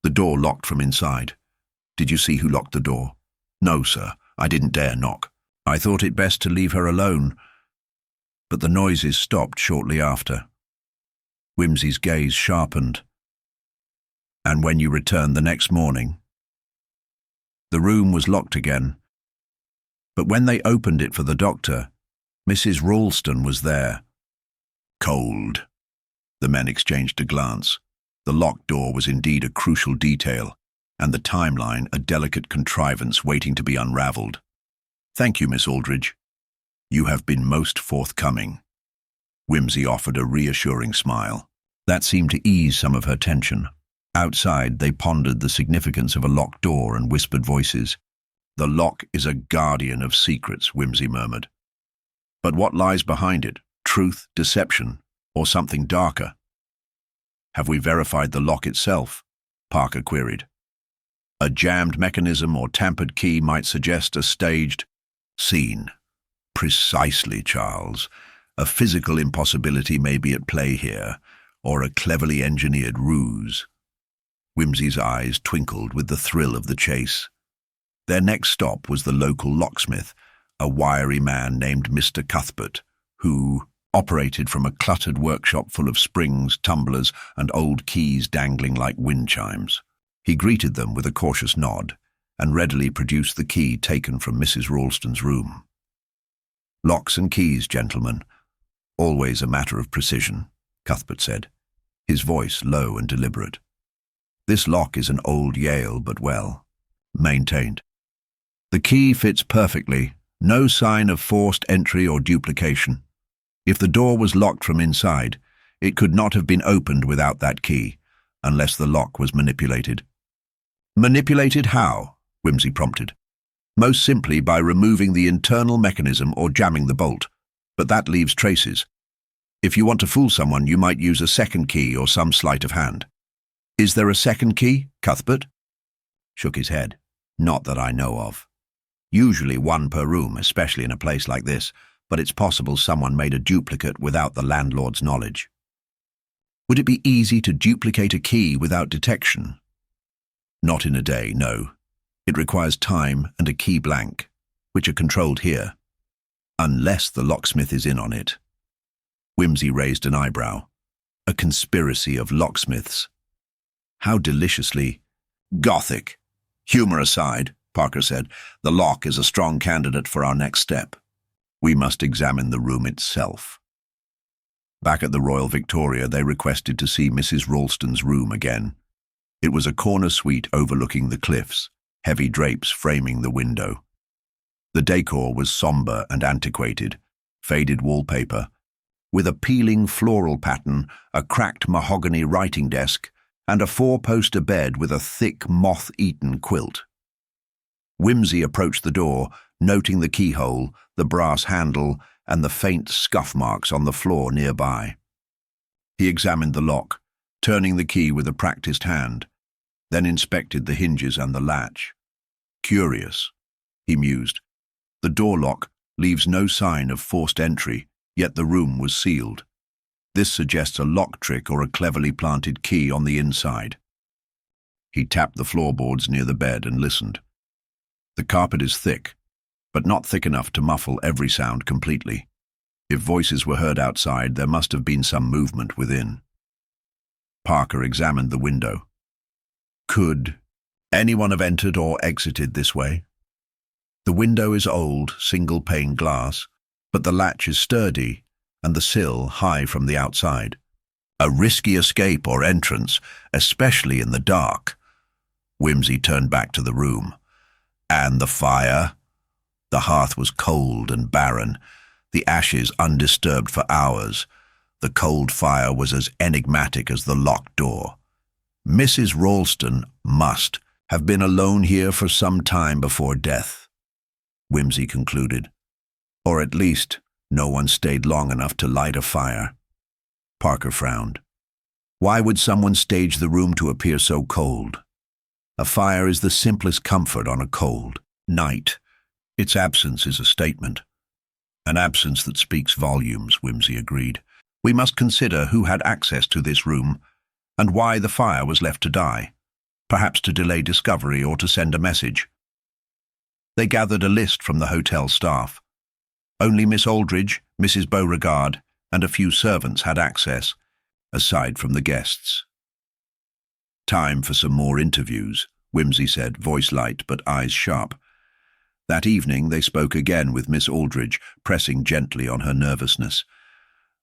The door locked from inside." "Did you see who locked the door?" "No, sir. I didn't dare knock. I thought it best to leave her alone. But the noises stopped shortly after." Whimsy's gaze sharpened. "And when you returned the next morning?" "The room was locked again. But when they opened it for the doctor, Mrs. Ralston was there." "Cold." The men exchanged a glance. The locked door was indeed a crucial detail, and the timeline a delicate contrivance waiting to be unraveled. "Thank you, Miss Aldridge. You have been most forthcoming." Whimsy offered a reassuring smile. That seemed to ease some of her tension. Outside, they pondered the significance of a locked door and whispered voices. "The lock is a guardian of secrets," Whimsy murmured. "But what lies behind it? Truth, deception, or something darker?" "Have we verified the lock itself?" Parker queried. "A jammed mechanism or tampered key might suggest a staged scene." "Precisely, Charles. A physical impossibility may be at play here, or a cleverly engineered ruse." Whimsy's eyes twinkled with the thrill of the chase. Their next stop was the local locksmith, a wiry man named Mr. Cuthbert, who operated from a cluttered workshop full of springs, tumblers, and old keys dangling like wind chimes. He greeted them with a cautious nod and readily produced the key taken from Mrs. Ralston's room. "Locks and keys, gentlemen. Always a matter of precision," Cuthbert said, his voice low and deliberate. "This lock is an old Yale, but well maintained. The key fits perfectly, no sign of forced entry or duplication. If the door was locked from inside, it could not have been opened without that key, unless the lock was manipulated." "Manipulated how?" Whimsy prompted. "Most simply by removing the internal mechanism or jamming the bolt, but that leaves traces. If you want to fool someone, you might use a second key or some sleight of hand." "Is there a second key?" Cuthbert shook his head. "Not that I know of. Usually one per room, especially in a place like this, but it's possible someone made a duplicate without the landlord's knowledge." "Would it be easy to duplicate a key without detection?" "Not in a day, no. It requires time and a key blank, which are controlled here. Unless the locksmith is in on it." Whimsy raised an eyebrow. A conspiracy of locksmiths. How deliciously Gothic. Humor aside, Parker said, the lock is a strong candidate for our next step. We must examine the room itself. Back at the Royal Victoria, they requested to see Mrs. Ralston's room again. It was a corner suite overlooking the cliffs, heavy drapes framing the window. The decor was somber and antiquated, faded wallpaper, with a peeling floral pattern, a cracked mahogany writing desk, and a four-poster bed with a thick, moth-eaten quilt. Whimsy approached the door, noting the keyhole, the brass handle, and the faint scuff marks on the floor nearby. He examined the lock, turning the key with a practiced hand, then inspected the hinges and the latch. Curious, he mused. The door lock leaves no sign of forced entry, yet the room was sealed. This suggests a lock trick or a cleverly planted key on the inside. He tapped the floorboards near the bed and listened. The carpet is thick, but not thick enough to muffle every sound completely. If voices were heard outside, there must have been some movement within. Parker examined the window. Could anyone have entered or exited this way? The window is old, single-pane glass, but the latch is sturdy and the sill high from the outside. A risky escape or entrance, especially in the dark. Whimsy turned back to the room. And the fire? The hearth was cold and barren, the ashes undisturbed for hours. The cold fire was as enigmatic as the locked door. Mrs. Ralston must have been alone here for some time before death, Whimsy concluded. Or at least, no one stayed long enough to light a fire. Parker frowned. Why would someone stage the room to appear so cold? A fire is the simplest comfort on a cold night. Its absence is a statement. An absence that speaks volumes, Whimsy agreed. We must consider who had access to this room, and why the fire was left to die, perhaps to delay discovery or to send a message. They gathered a list from the hotel staff. Only Miss Aldridge, Mrs. Beauregard, and a few servants had access, aside from the guests. Time for some more interviews, Whimsy said, voice light but eyes sharp. That evening they spoke again with Miss Aldridge, pressing gently on her nervousness.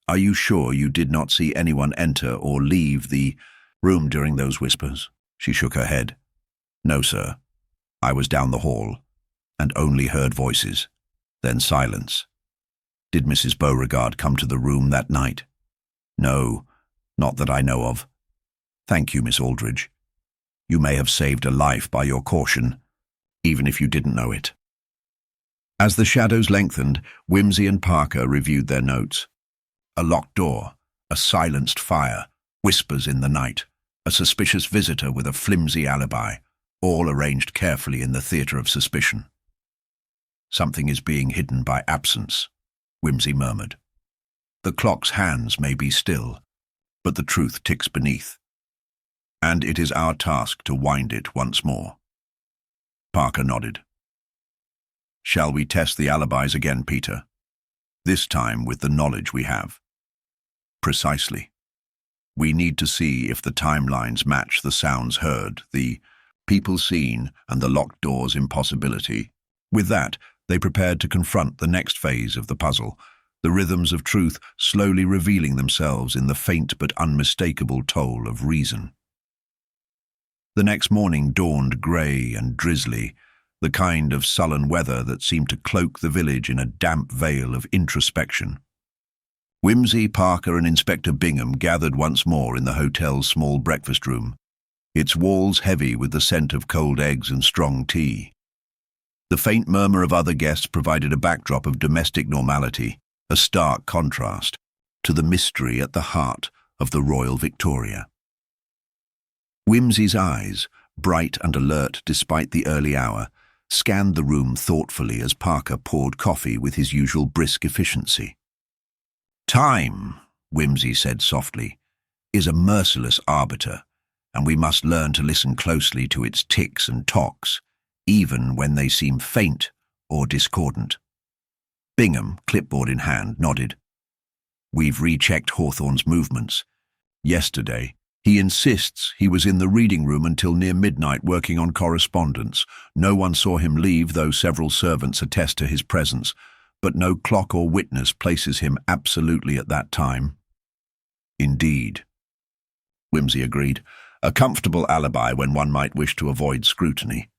Are you sure you did not see anyone enter or leave the room during those whispers? She shook her head. No, sir. I was down the hall, and only heard voices. Then silence. Did Mrs. Beauregard come to the room that night? No, not that I know of. Thank you, Miss Aldridge. You may have saved a life by your caution, even if you didn't know it. As the shadows lengthened, Whimsy and Parker reviewed their notes. A locked door, a silenced fire, whispers in the night, a suspicious visitor with a flimsy alibi, all arranged carefully in the theatre of suspicion. Something is being hidden by absence, Whimsy murmured. The clock's hands may be still, but the truth ticks beneath. And it is our task to wind it once more. Parker nodded. Shall we test the alibis again, Peter? This time with the knowledge we have. Precisely. We need to see if the timelines match the sounds heard, the people seen, and the locked door's impossibility. With that, they prepared to confront the next phase of the puzzle, the rhythms of truth slowly revealing themselves in the faint but unmistakable toll of reason. The next morning dawned grey and drizzly, the kind of sullen weather that seemed to cloak the village in a damp veil of introspection. Whimsy, Parker, and Inspector Bingham gathered once more in the hotel's small breakfast room, its walls heavy with the scent of cold eggs and strong tea. The faint murmur of other guests provided a backdrop of domestic normality, a stark contrast to the mystery at the heart of the Royal Victoria. Whimsy's eyes, bright and alert despite the early hour, scanned the room thoughtfully as Parker poured coffee with his usual brisk efficiency. Time, Whimsy said softly, is a merciless arbiter, and we must learn to listen closely to its ticks and tocks, even when they seem faint or discordant. Bingham, clipboard in hand, nodded. We've rechecked Hawthorne's movements. Yesterday, he insists he was in the reading room until near midnight working on correspondence. No one saw him leave, though several servants attest to his presence, but no clock or witness places him absolutely at that time. Indeed, Wimsey agreed. A comfortable alibi when one might wish to avoid scrutiny.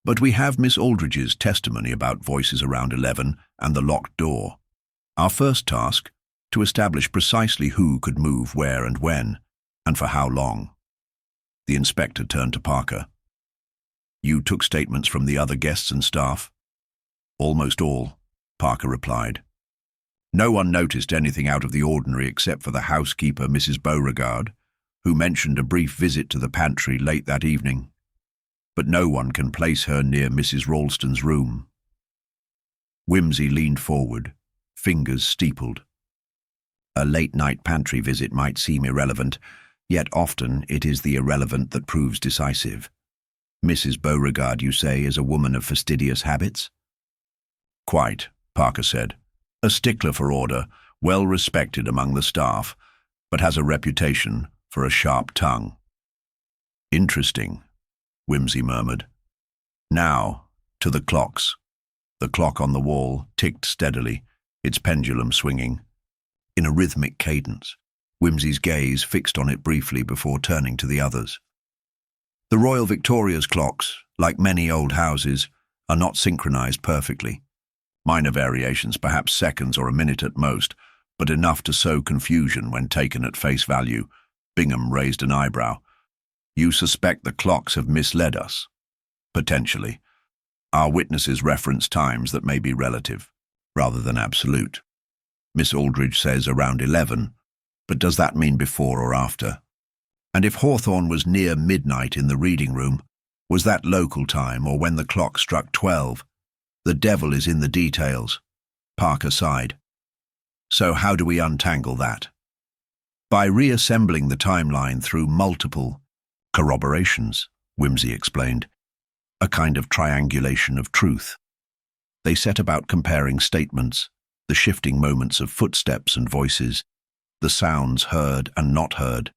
But we have Miss Aldridge's testimony about voices around 11 and the locked door. Our first task, to establish precisely who could move where and when, and for how long. The inspector turned to Parker. You took statements from the other guests and staff? Almost all, Parker replied. No one noticed anything out of the ordinary except for the housekeeper, Mrs. Beauregard, who mentioned a brief visit to the pantry late that evening. But no one can place her near Mrs. Ralston's room. Wimsey leaned forward, fingers steepled. A late-night pantry visit might seem irrelevant, yet often it is the irrelevant that proves decisive. Mrs. Beauregard, you say, is a woman of fastidious habits? Quite, Parker said. A stickler for order, well respected among the staff, but has a reputation for a sharp tongue. Interesting, Wimsey murmured. Now, to the clocks. The clock on the wall ticked steadily, its pendulum swinging. In a rhythmic cadence, Wimsey's gaze fixed on it briefly before turning to the others. The Royal Victoria's clocks, like many old houses, are not synchronized perfectly. Minor variations, perhaps seconds or a minute at most, but enough to sow confusion when taken at face value. Bingham raised an eyebrow. You suspect the clocks have misled us? Potentially. Our witnesses reference times that may be relative, rather than absolute. Miss Aldridge says around 11, but does that mean before or after? And if Hawthorne was near midnight in the reading room, was that local time or when the clock struck 12? The devil is in the details. Parker sighed. So how do we untangle that? By reassembling the timeline through multiple corroborations, Wimsey explained. A kind of triangulation of truth. They set about comparing statements, the shifting moments of footsteps and voices, the sounds heard and not heard,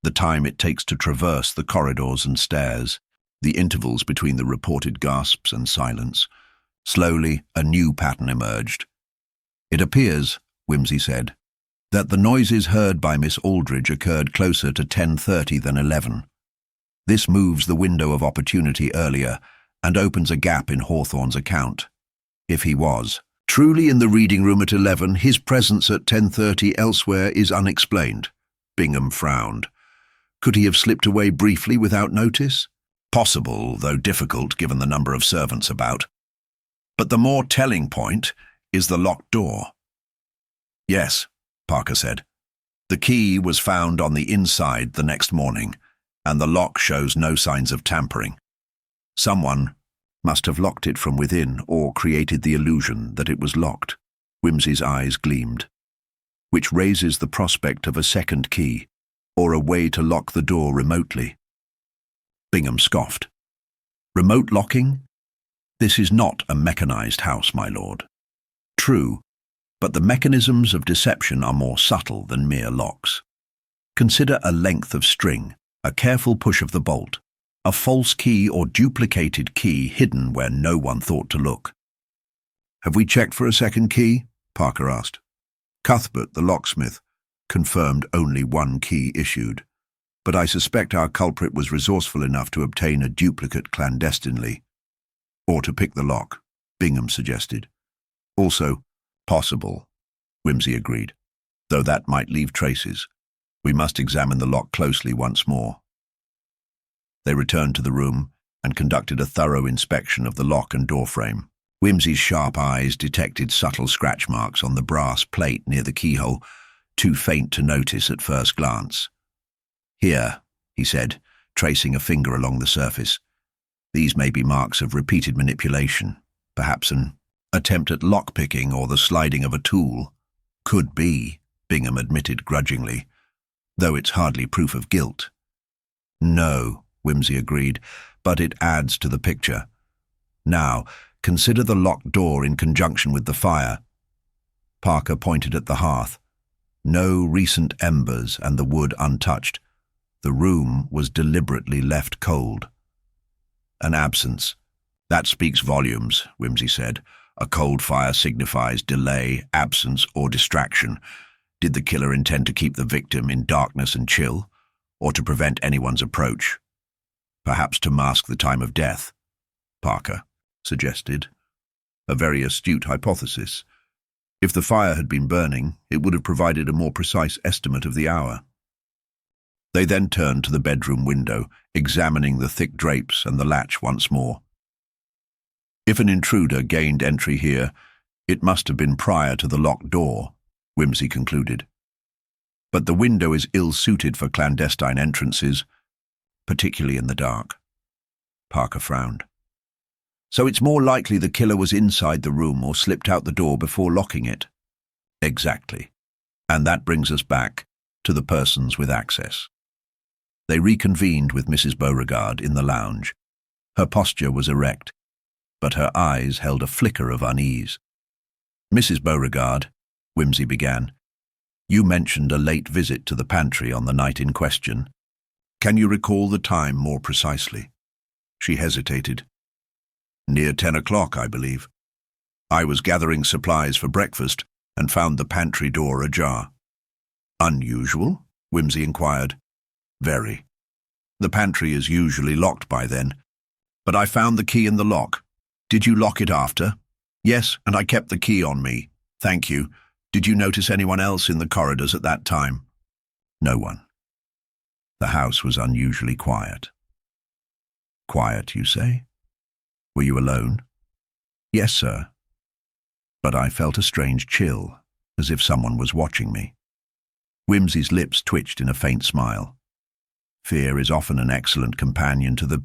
the time it takes to traverse the corridors and stairs, the intervals between the reported gasps and silence. Slowly, a new pattern emerged. It appears, Wimsey said, that the noises heard by Miss Aldridge occurred closer to 10:30 than 11. This moves the window of opportunity earlier and opens a gap in Hawthorne's account. If he was truly in the reading room at 11, his presence at 10:30 elsewhere is unexplained. Bingham frowned. Could he have slipped away briefly without notice? Possible, though difficult given the number of servants about. But the more telling point is the locked door. Yes, Parker said. The key was found on the inside the next morning, and the lock shows no signs of tampering. Someone must have locked it from within or created the illusion that it was locked. Wimsey's eyes gleamed. Which raises the prospect of a second key, or a way to lock the door remotely. Bingham scoffed. Remote locking? This is not a mechanized house, my lord. True, but the mechanisms of deception are more subtle than mere locks. Consider a length of string, a careful push of the bolt, a false key or duplicated key hidden where no one thought to look. Have we checked for a second key? Parker asked. Cuthbert, the locksmith, confirmed only one key issued, but I suspect our culprit was resourceful enough to obtain a duplicate clandestinely. Or to pick the lock, Bingham suggested. Also, possible, Wimsey agreed, though that might leave traces. We must examine the lock closely once more. They returned to the room and conducted a thorough inspection of the lock and door frame. Wimsey's sharp eyes detected subtle scratch marks on the brass plate near the keyhole, too faint to notice at first glance. Here, he said, tracing a finger along the surface. These may be marks of repeated manipulation, perhaps an attempt at lockpicking or the sliding of a tool. Could be, Bingham admitted grudgingly, though it's hardly proof of guilt. No, Wimsey agreed, but it adds to the picture. Now, consider the locked door in conjunction with the fire. Parker pointed at the hearth. No recent embers and the wood untouched. The room was deliberately left cold. An absence. That speaks volumes, Wimsey said. A cold fire signifies delay, absence, or distraction. Did the killer intend to keep the victim in darkness and chill, or to prevent anyone's approach? Perhaps to mask the time of death, Parker suggested. A very astute hypothesis. If the fire had been burning, it would have provided a more precise estimate of the hour. They then turned to the bedroom window, examining the thick drapes and the latch once more. If an intruder gained entry here, it must have been prior to the locked door, Wimsey concluded. But the window is ill-suited for clandestine entrances, particularly in the dark. Parker frowned. So it's more likely the killer was inside the room or slipped out the door before locking it. Exactly. And that brings us back to the persons with access. They reconvened with Mrs. Beauregard in the lounge. Her posture was erect, but her eyes held a flicker of unease. Mrs. Beauregard, Wimsey began, you mentioned a late visit to the pantry on the night in question. Can you recall the time more precisely? She hesitated. Near 10 o'clock, I believe. I was gathering supplies for breakfast and found the pantry door ajar. Unusual? Wimsey inquired. Very. The pantry is usually locked by then. But I found the key in the lock. Did you lock it after? Yes, and I kept the key on me. Thank you. Did you notice anyone else in the corridors at that time? No one. The house was unusually quiet. Quiet, you say? Were you alone? Yes, sir. But I felt a strange chill, as if someone was watching me. Wimsey's lips twitched in a faint smile. Fear is often an excellent companion to the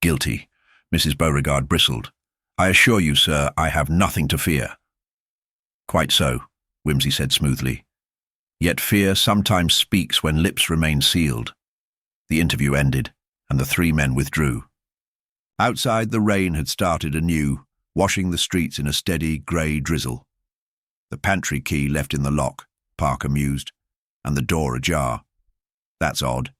guilty. Mrs. Beauregard bristled. I assure you, sir, I have nothing to fear. Quite so, Wimsey said smoothly. Yet fear sometimes speaks when lips remain sealed. The interview ended, and the three men withdrew. Outside, the rain had started anew, washing the streets in a steady, grey drizzle. The pantry key left in the lock, Parker mused, and the door ajar. That's odd.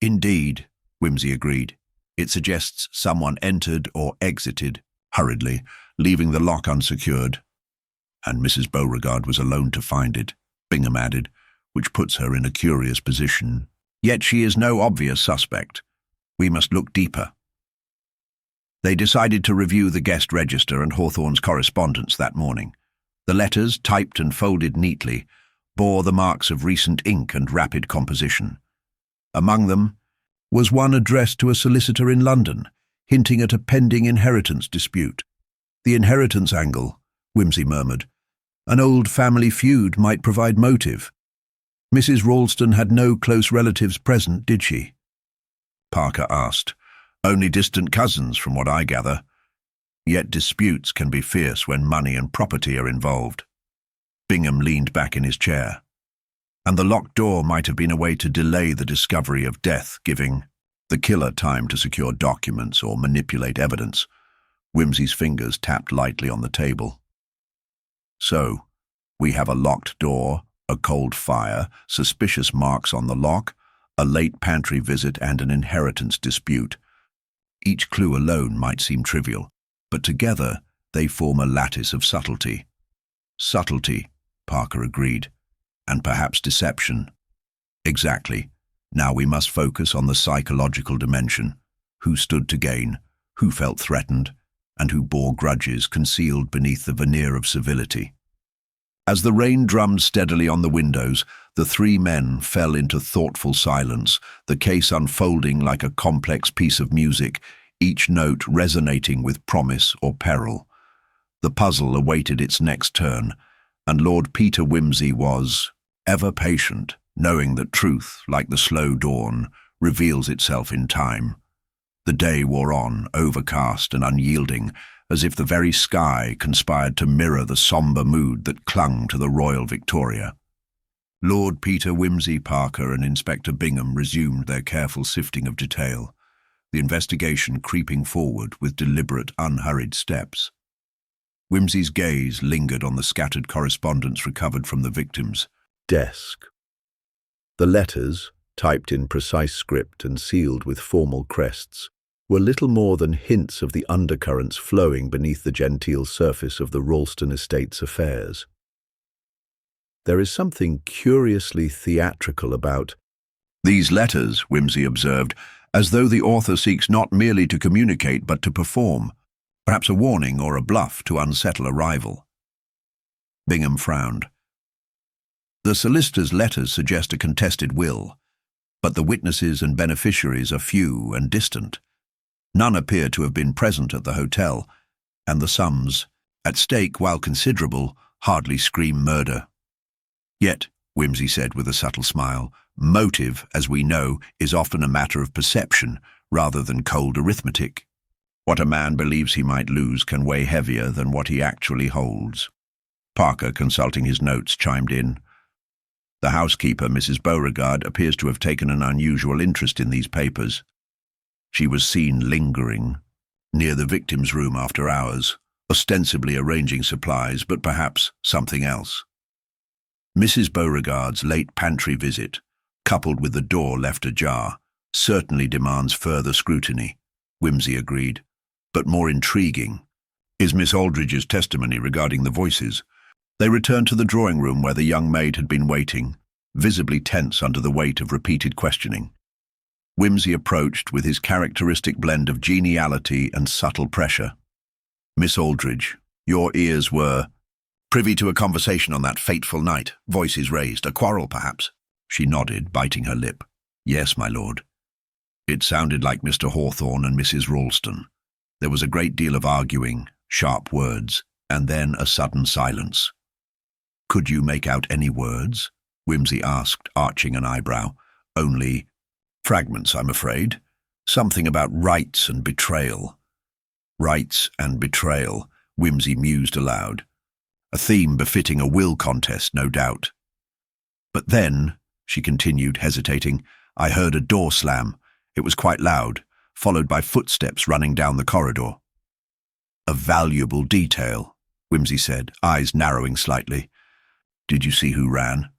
Indeed, Wimsey agreed. It suggests someone entered or exited hurriedly, leaving the lock unsecured. And Mrs. Beauregard was alone to find it, Bingham added, which puts her in a curious position. Yet she is no obvious suspect. We must look deeper. They decided to review the guest register and Hawthorne's correspondence that morning. The letters, typed and folded neatly, bore the marks of recent ink and rapid composition. Among them was one addressed to a solicitor in London, hinting at a pending inheritance dispute. The inheritance angle, Wimsey murmured. An old family feud might provide motive. Mrs. Ralston had no close relatives present, did she? Parker asked. Only distant cousins, from what I gather. Yet disputes can be fierce when money and property are involved. Bingham leaned back in his chair. And the locked door might have been a way to delay the discovery of death, giving the killer time to secure documents or manipulate evidence. Wimsey's fingers tapped lightly on the table. So, we have a locked door, a cold fire, suspicious marks on the lock, a late pantry visit and an inheritance dispute. Each clue alone might seem trivial, but together they form a lattice of subtlety. Subtlety, Parker agreed, and perhaps deception. Exactly. Now we must focus on the psychological dimension. Who stood to gain, who felt threatened, and who bore grudges concealed beneath the veneer of civility. As the rain drummed steadily on the windows, the three men fell into thoughtful silence, the case unfolding like a complex piece of music, each note resonating with promise or peril. The puzzle awaited its next turn, and Lord Peter Wimsey was ever patient, knowing that truth, like the slow dawn, reveals itself in time. The day wore on, overcast and unyielding, as if the very sky conspired to mirror the sombre mood that clung to the Royal Victoria. Lord Peter Wimsey, Parker and Inspector Bingham resumed their careful sifting of detail, the investigation creeping forward with deliberate, unhurried steps. Wimsey's gaze lingered on the scattered correspondence recovered from the victims, desk. The letters, typed in precise script and sealed with formal crests, were little more than hints of the undercurrents flowing beneath the genteel surface of the Ralston estate's affairs. There is something curiously theatrical about these letters, Wimsey observed, as though the author seeks not merely to communicate but to perform, perhaps a warning or a bluff to unsettle a rival. Bingham frowned. The solicitor's letters suggest a contested will, but the witnesses and beneficiaries are few and distant. None appear to have been present at the hotel, and the sums, at stake while considerable, hardly scream murder. Yet, Wimsey said with a subtle smile, motive, as we know, is often a matter of perception rather than cold arithmetic. What a man believes he might lose can weigh heavier than what he actually holds. Parker, consulting his notes, chimed in. The housekeeper, Mrs. Beauregard, appears to have taken an unusual interest in these papers. She was seen lingering near the victim's room after hours, ostensibly arranging supplies, but perhaps something else. Mrs. Beauregard's late pantry visit, coupled with the door left ajar, certainly demands further scrutiny, Wimsey agreed. But more intriguing is Miss Aldridge's testimony regarding the voices. They returned to the drawing-room where the young maid had been waiting, visibly tense under the weight of repeated questioning. Wimsey approached with his characteristic blend of geniality and subtle pressure. Miss Aldridge, your ears were privy to a conversation on that fateful night, voices raised, a quarrel perhaps? She nodded, biting her lip. Yes, my lord. It sounded like Mr. Hawthorne and Mrs. Ralston. There was a great deal of arguing, sharp words, and then a sudden silence. Could you make out any words? Wimsey asked, arching an eyebrow. Only fragments, I'm afraid. Something about rights and betrayal. Rights and betrayal, Wimsey mused aloud. A theme befitting a will contest, no doubt. But then, she continued, hesitating, I heard a door slam. It was quite loud, followed by footsteps running down the corridor. A valuable detail, Wimsey said, eyes narrowing slightly. Did you see who ran?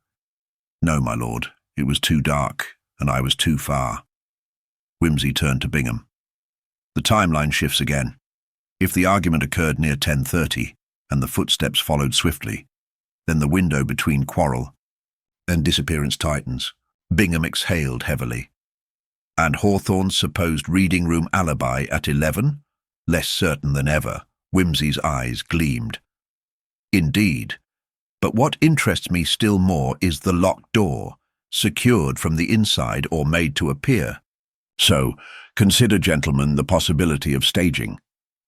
No, my lord. It was too dark, and I was too far. Wimsey turned to Bingham. The timeline shifts again. If the argument occurred near 10:30, and the footsteps followed swiftly, then the window between quarrel and disappearance tightens. Bingham exhaled heavily. And Hawthorne's supposed reading room alibi at 11? Less certain than ever. Wimsey's eyes gleamed. Indeed. But what interests me still more is the locked door, secured from the inside or made to appear. So, consider, gentlemen, the possibility of staging.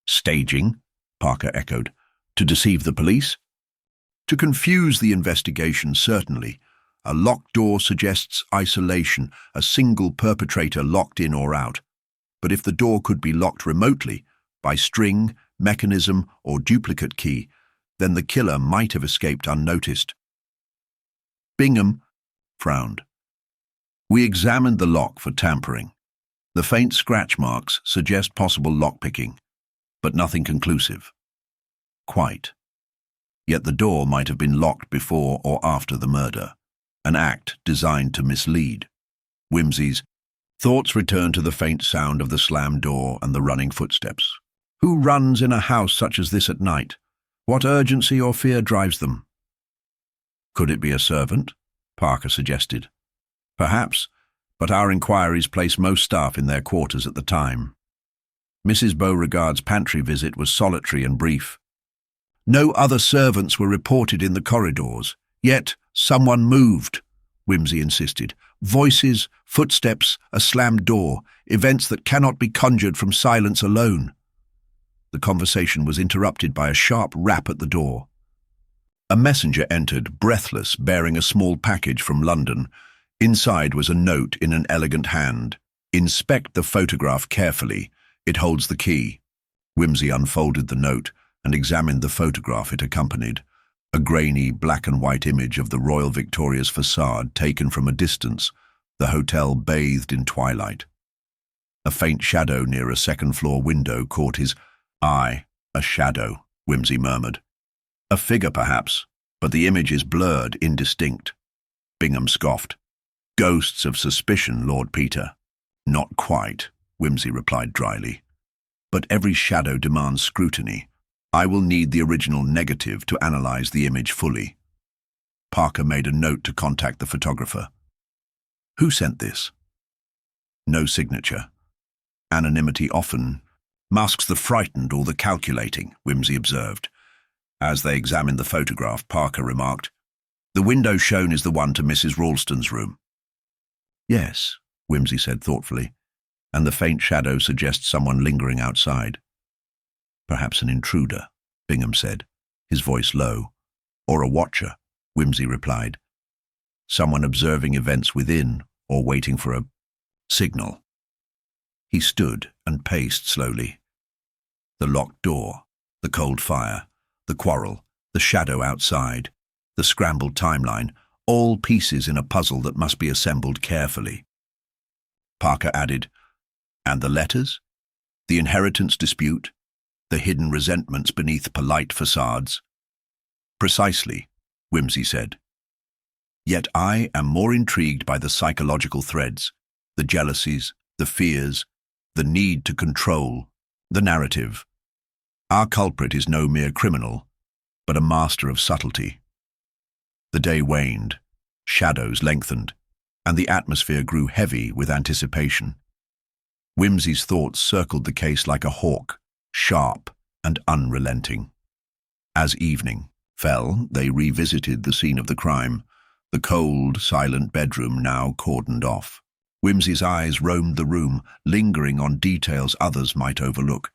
Staging? Parker echoed. To deceive the police? To confuse the investigation, certainly. A locked door suggests isolation, a single perpetrator locked in or out. But if the door could be locked remotely, by string, mechanism, or duplicate key, then the killer might have escaped unnoticed. Bingham frowned. We examined the lock for tampering. The faint scratch marks suggest possible lockpicking, but nothing conclusive. Quite. Yet the door might have been locked before or after the murder. An act designed to mislead. Wimsey's thoughts returned to the faint sound of the slammed door and the running footsteps. Who runs in a house such as this at night? What urgency or fear drives them? Could it be a servant? Parker suggested. Perhaps, but our inquiries place most staff in their quarters at the time. Mrs. Beauregard's pantry visit was solitary and brief. No other servants were reported in the corridors, yet someone moved, Wimsey insisted. Voices, footsteps, a slammed door, events that cannot be conjured from silence alone. The conversation was interrupted by a sharp rap at the door. A messenger entered, breathless, bearing a small package from London. Inside was a note in an elegant hand. Inspect the photograph carefully. It holds the key. Wimsey unfolded the note and examined the photograph it accompanied. A grainy black-and-white image of the Royal Victoria's facade taken from a distance, the hotel bathed in twilight. A faint shadow near a second-floor window caught his eye. A shadow, Wimsey murmured. A figure, perhaps, but the image is blurred, indistinct. Bingham scoffed. Ghosts of suspicion, Lord Peter. Not quite, Wimsey replied dryly. But every shadow demands scrutiny. I will need the original negative to analyze the image fully. Parker made a note to contact the photographer. Who sent this? No signature. Anonymity often masks the frightened or the calculating, Wimsey observed. As they examined the photograph, Parker remarked, The window shown is the one to Mrs. Ralston's room. Yes, Wimsey said thoughtfully, and the faint shadow suggests someone lingering outside. Perhaps an intruder, Bingham said, his voice low. Or a watcher, Wimsey replied. Someone observing events within or waiting for a signal. He stood and paced slowly. The locked door, the cold fire, the quarrel, the shadow outside, the scrambled timeline, all pieces in a puzzle that must be assembled carefully. Parker added, And the letters? The inheritance dispute? The hidden resentments beneath polite facades? Precisely, Wimsey said. Yet I am more intrigued by the psychological threads, the jealousies, the fears, the need to control, the narrative. Our culprit is no mere criminal, but a master of subtlety. The day waned, shadows lengthened, and the atmosphere grew heavy with anticipation. Wimsey's thoughts circled the case like a hawk, sharp and unrelenting. As evening fell, they revisited the scene of the crime, the cold, silent bedroom now cordoned off. Wimsey's eyes roamed the room, lingering on details others might overlook.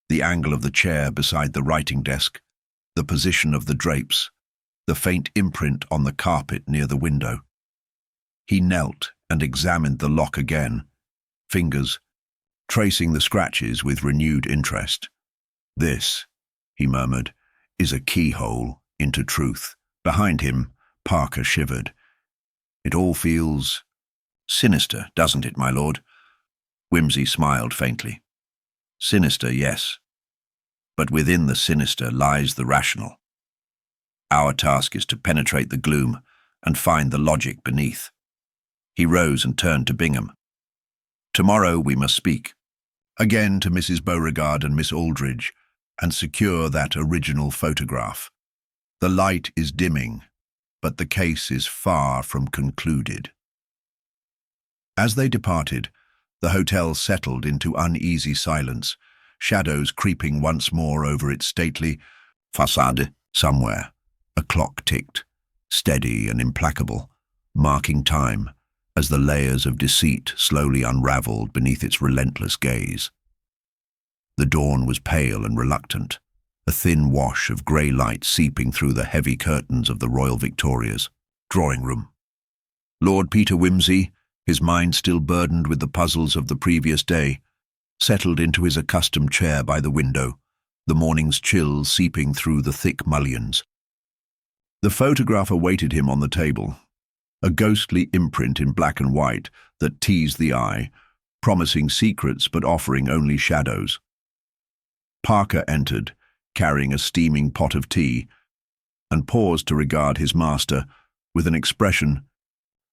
The angle of the chair beside the writing desk, the position of the drapes, the faint imprint on the carpet near the window. He knelt and examined the lock again, fingers tracing the scratches with renewed interest. This, he murmured, is a keyhole into truth. Behind him, Parker shivered. It all feels sinister, doesn't it, my lord? Wimsey smiled faintly. Sinister, yes. But within the sinister lies the rational. Our task is to penetrate the gloom and find the logic beneath. He rose and turned to Bingham. Tomorrow we must speak. Again to Mrs. Beauregard and Miss Aldridge, and secure that original photograph. The light is dimming, but the case is far from concluded. As they departed, the hotel settled into uneasy silence, shadows creeping once more over its stately façade. Somewhere, a clock ticked, steady and implacable, marking time as the layers of deceit slowly unraveled beneath its relentless gaze. The dawn was pale and reluctant, a thin wash of grey light seeping through the heavy curtains of the Royal Victoria's drawing room. Lord Peter Wimsey, his mind still burdened with the puzzles of the previous day, settled into his accustomed chair by the window, the morning's chill seeping through the thick mullions. The photograph awaited him on the table, a ghostly imprint in black and white that teased the eye, promising secrets but offering only shadows. Parker entered, carrying a steaming pot of tea, and paused to regard his master with an expression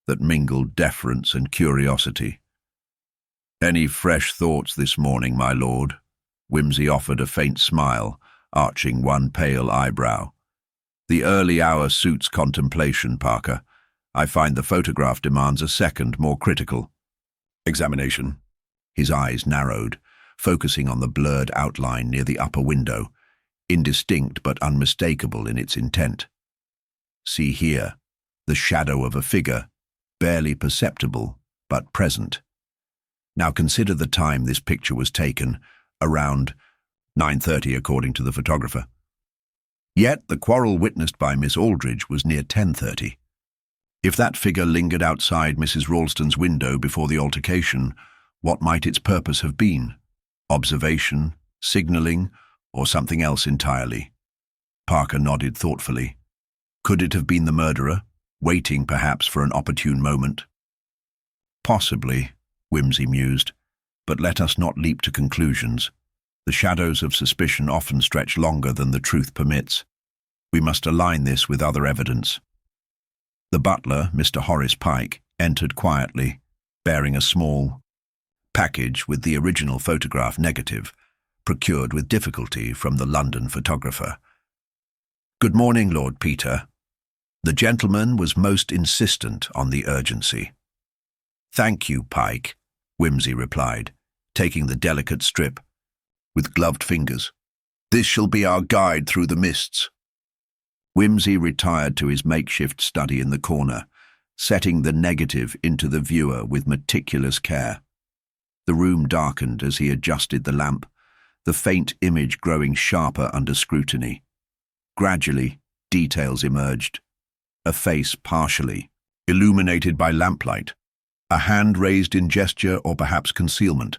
that mingled deference and curiosity. "Any fresh thoughts this morning, my lord?" Wimsey offered a faint smile, arching one pale eyebrow. "The early hour suits contemplation, Parker. I find the photograph demands a second, more critical examination." His eyes narrowed, focusing on the blurred outline near the upper window, indistinct but unmistakable in its intent. "See here, the shadow of a figure, barely perceptible, but present. Now consider the time this picture was taken, around 9:30 according to the photographer. Yet the quarrel witnessed by Miss Aldridge was near 10:30. If that figure lingered outside Mrs. Ralston's window before the altercation, what might its purpose have been? Observation, signalling, or something else entirely? Parker nodded thoughtfully. Could it have been the murderer, waiting perhaps for an opportune moment? Possibly, Wimsey mused, but let us not leap to conclusions. The shadows of suspicion often stretch longer than the truth permits. We must align this with other evidence. The butler, Mr. Horace Pike, entered quietly, bearing a small package with the original photograph negative, procured with difficulty from the London photographer. "Good morning, Lord Peter." The gentleman was most insistent on the urgency. "Thank you, Pike," Wimsey replied, taking the delicate strip with gloved fingers. "This shall be our guide through the mists." Wimsey retired to his makeshift study in the corner, setting the negative into the viewer with meticulous care. The room darkened as he adjusted the lamp, the faint image growing sharper under scrutiny. Gradually, details emerged. A face partially illuminated by lamplight, a hand raised in gesture or perhaps concealment,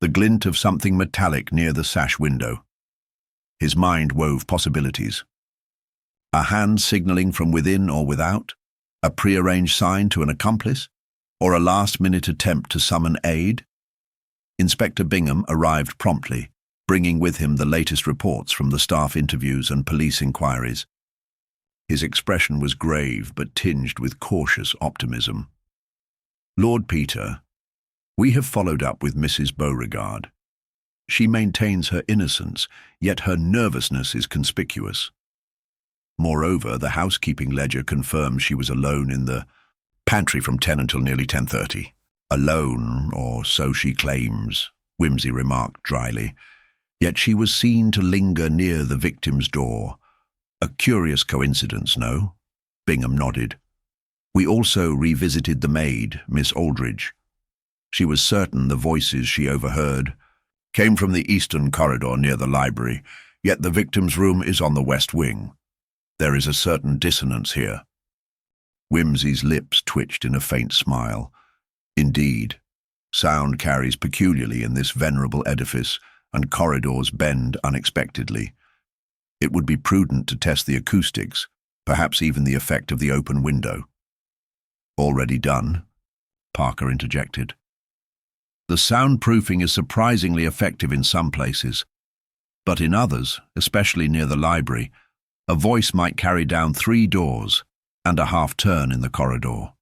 the glint of something metallic near the sash window. His mind wove possibilities. A hand signaling from within or without, a prearranged sign to an accomplice, or a last-minute attempt to summon aid? Inspector Bingham arrived promptly, bringing with him the latest reports from the staff interviews and police inquiries. His expression was grave but tinged with cautious optimism. "Lord Peter, we have followed up with Mrs. Beauregard. She maintains her innocence, yet her nervousness is conspicuous. Moreover, the housekeeping ledger confirms she was alone in the pantry from 10 until nearly 10:30. Alone, or so she claims," Wimsey remarked dryly. "Yet she was seen to linger near the victim's door. A curious coincidence, no?" Bingham nodded. "We also revisited the maid, Miss Aldridge. She was certain the voices she overheard came from the eastern corridor near the library, yet the victim's room is on the west wing. There is a certain dissonance here." Wimsey's lips twitched in a faint smile. Indeed, sound carries peculiarly in this venerable edifice, and corridors bend unexpectedly. It would be prudent to test the acoustics, perhaps even the effect of the open window. "Already done," Parker interjected. "The soundproofing is surprisingly effective in some places, but in others, especially near the library, a voice might carry down 3 doors and a half-turn in the corridor."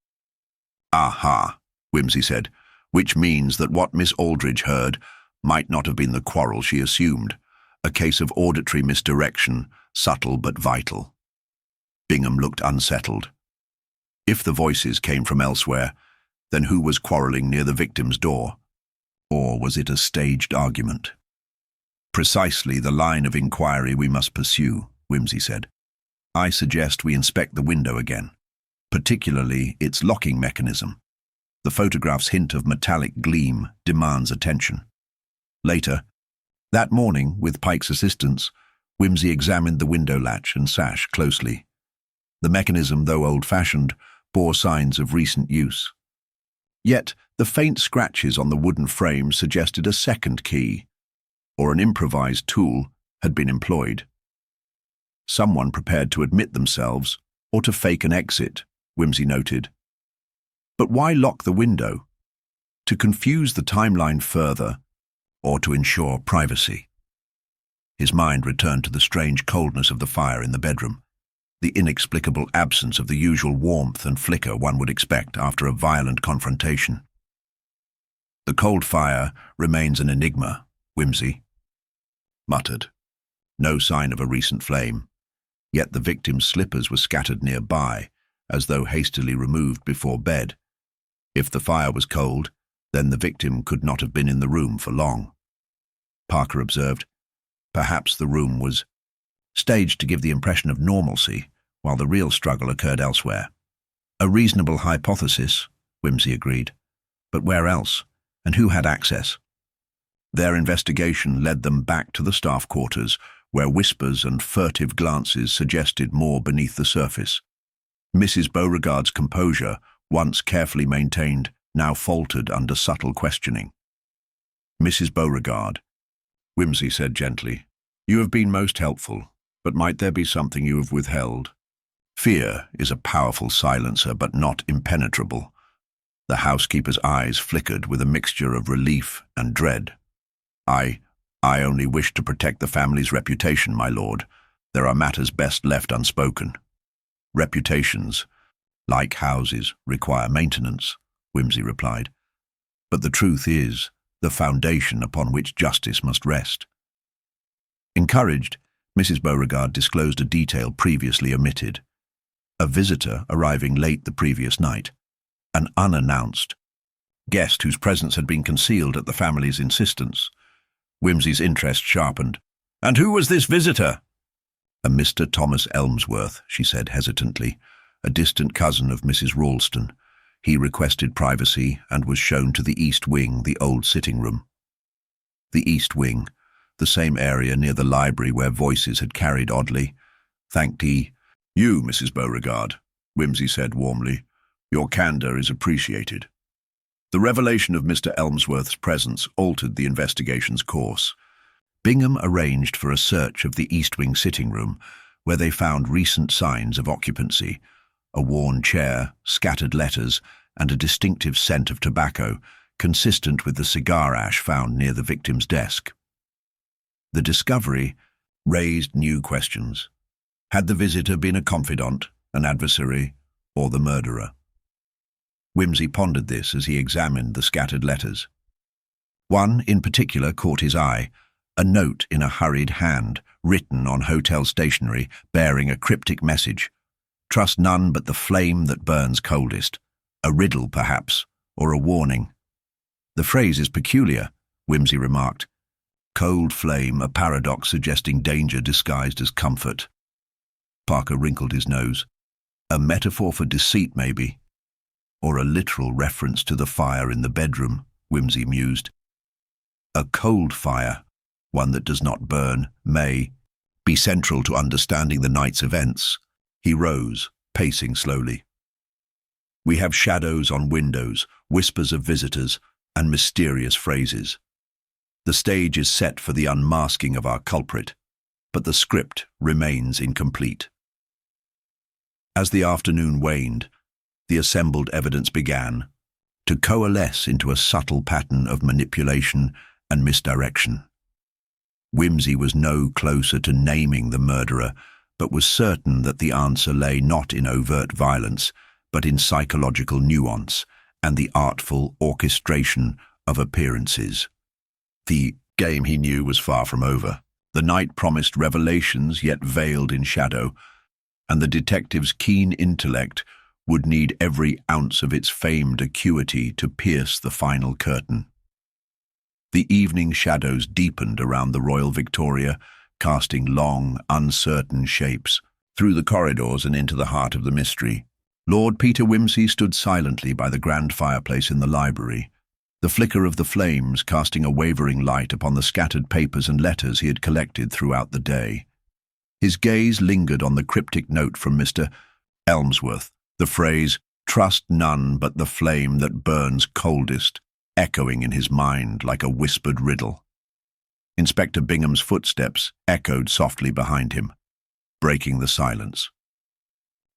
"Aha," Wimsey said, "which means that what Miss Aldridge heard might not have been the quarrel she assumed, a case of auditory misdirection, subtle but vital." Bingham looked unsettled. If the voices came from elsewhere, then who was quarrelling near the victim's door? Or was it a staged argument? "Precisely the line of inquiry we must pursue," Wimsey said. "I suggest we inspect the window again, particularly its locking mechanism. The photograph's hint of metallic gleam demands attention." Later, that morning, with Pike's assistance, Wimsey examined the window latch and sash closely. The mechanism, though old-fashioned, bore signs of recent use. Yet the faint scratches on the wooden frame suggested a second key, or an improvised tool had been employed. Someone prepared to admit themselves, or to fake an exit, Wimsey noted. But why lock the window? To confuse the timeline further, or to ensure privacy? His mind returned to the strange coldness of the fire in the bedroom, the inexplicable absence of the usual warmth and flicker one would expect after a violent confrontation. "The cold fire remains an enigma," Wimsey muttered. No sign of a recent flame, yet the victim's slippers were scattered nearby, as though hastily removed before bed. If the fire was cold, then the victim could not have been in the room for long. Parker observed, perhaps the room was staged to give the impression of normalcy, while the real struggle occurred elsewhere. "A reasonable hypothesis," Wimsey agreed. "But where else? And who had access?" Their investigation led them back to the staff quarters, where whispers and furtive glances suggested more beneath the surface. Mrs. Beauregard's composure, once carefully maintained, now faltered under subtle questioning. "Mrs. Beauregard," Wimsey said gently, "you have been most helpful, but might there be something you have withheld? Fear is a powerful silencer, but not impenetrable." The housekeeper's eyes flickered with a mixture of relief and dread. I only wish to protect the family's reputation, my lord. There are matters best left unspoken." "Reputations. Like houses require maintenance, Whimsy replied. But the truth is the foundation upon which justice must rest. Encouraged, Mrs. Beauregard disclosed a detail previously omitted. A visitor arriving late the previous night, an unannounced guest whose presence had been concealed at the family's insistence. Whimsy's interest sharpened. "And who was this visitor?" "A Mr. Thomas Elmsworth," she said hesitantly, "a distant cousin of Mrs. Ralston. He requested privacy and was shown to the East Wing, the old sitting room." The East Wing, the same area near the library where voices had carried oddly. "Thanked he." "You, Mrs. Beauregard," Whimsy said warmly. "Your candour is appreciated." The revelation of Mr. Elmsworth's presence altered the investigation's course. Bingham arranged for a search of the East Wing sitting room, where they found recent signs of occupancy: a worn chair, scattered letters, and a distinctive scent of tobacco, consistent with the cigar ash found near the victim's desk. The discovery raised new questions. Had the visitor been a confidant, an adversary, or the murderer? Whimsy pondered this as he examined the scattered letters. One in particular caught his eye, a note in a hurried hand, written on hotel stationery, bearing a cryptic message. "Trust none but the flame that burns coldest." A riddle, perhaps, or a warning. "The phrase is peculiar," Whimsy remarked. "Cold flame, a paradox suggesting danger disguised as comfort." Parker wrinkled his nose. "A metaphor for deceit, maybe. Or a literal reference to the fire in the bedroom," Whimsy mused. "A cold fire, one that does not burn, may be central to understanding the night's events." He rose, pacing slowly. "We have shadows on windows, whispers of visitors, and mysterious phrases. The stage is set for the unmasking of our culprit, but the script remains incomplete." As the afternoon waned, the assembled evidence began to coalesce into a subtle pattern of manipulation and misdirection. Whimsy was no closer to naming the murderer, but was certain that the answer lay not in overt violence, but in psychological nuance and the artful orchestration of appearances. The game, he knew, was far from over. The night promised revelations yet veiled in shadow, and the detective's keen intellect would need every ounce of its famed acuity to pierce the final curtain. The evening shadows deepened around the Royal Victoria, casting long, uncertain shapes through the corridors and into the heart of the mystery. Lord Peter Wimsey stood silently by the grand fireplace in the library, the flicker of the flames casting a wavering light upon the scattered papers and letters he had collected throughout the day. His gaze lingered on the cryptic note from Mr. Elmsworth, the phrase, "Trust none but the flame that burns coldest," echoing in his mind like a whispered riddle. Inspector Bingham's footsteps echoed softly behind him, breaking the silence.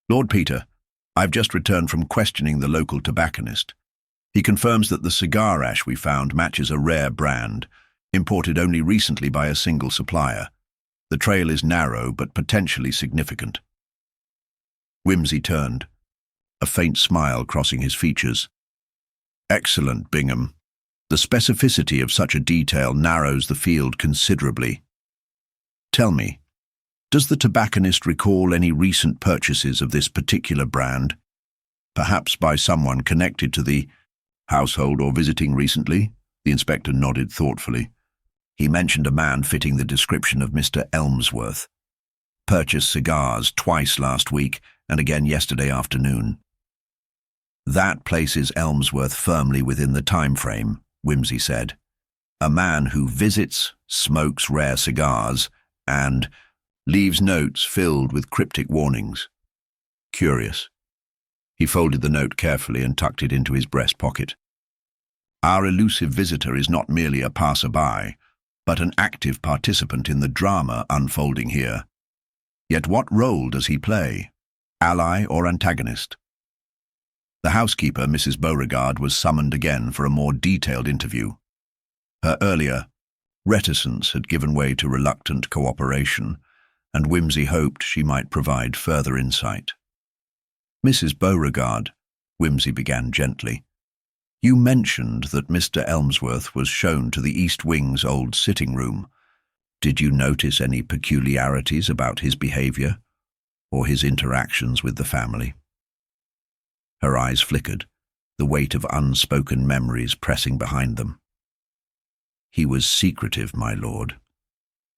"Lord Peter, I've just returned from questioning the local tobacconist. He confirms that the cigar ash we found matches a rare brand, imported only recently by a single supplier. The trail is narrow but potentially significant." Whimsy turned, a faint smile crossing his features. "Excellent, Bingham. The specificity of such a detail narrows the field considerably. Tell me, does the tobacconist recall any recent purchases of this particular brand? Perhaps by someone connected to the household or visiting recently?" The inspector nodded thoughtfully. "He mentioned a man fitting the description of Mr. Elmsworth. Purchased cigars twice last week and again yesterday afternoon." "That places Elmsworth firmly within the time frame," Whimsy said. "A man who visits, smokes rare cigars, and leaves notes filled with cryptic warnings. Curious." He folded the note carefully and tucked it into his breast pocket. "Our elusive visitor is not merely a passer-by, but an active participant in the drama unfolding here. Yet what role does he play? Ally or antagonist?" The housekeeper, Mrs. Beauregard, was summoned again for a more detailed interview. Her earlier reticence had given way to reluctant cooperation, and Whimsy hoped she might provide further insight. Mrs. Beauregard, Whimsy began gently, you mentioned that Mr. Elmsworth was shown to the East Wing's old sitting room. Did you notice any peculiarities about his behavior or his interactions with the family? Her eyes flickered, the weight of unspoken memories pressing behind them. He was secretive, my lord,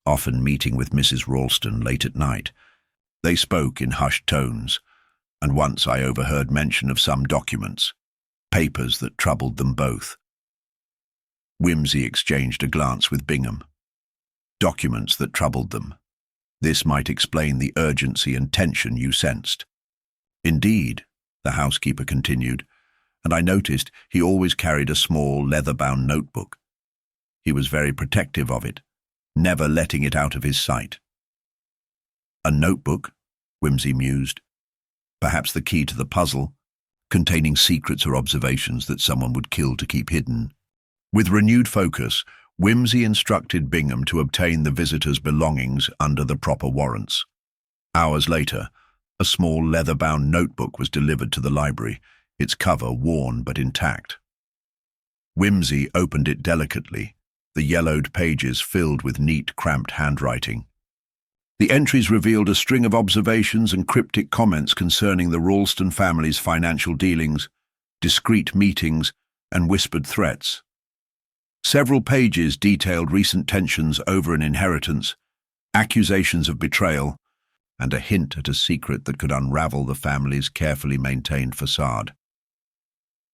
often meeting with Mrs. Ralston late at night. They spoke in hushed tones, and once I overheard mention of some documents, papers that troubled them both. Whimsy exchanged a glance with Bingham. Documents that troubled them. This might explain the urgency and tension you sensed. Indeed, the housekeeper continued, and I noticed he always carried a small, leather-bound notebook. He was very protective of it, never letting it out of his sight. A notebook, Whimsy mused. Perhaps the key to the puzzle, containing secrets or observations that someone would kill to keep hidden. With renewed focus, Whimsy instructed Bingham to obtain the visitor's belongings under the proper warrants. Hours later, a small leather-bound notebook was delivered to the library, its cover worn but intact. Whimsy opened it delicately, the yellowed pages filled with neat, cramped handwriting. The entries revealed a string of observations and cryptic comments concerning the Ralston family's financial dealings, discreet meetings, and whispered threats. Several pages detailed recent tensions over an inheritance, accusations of betrayal, and a hint at a secret that could unravel the family's carefully maintained facade.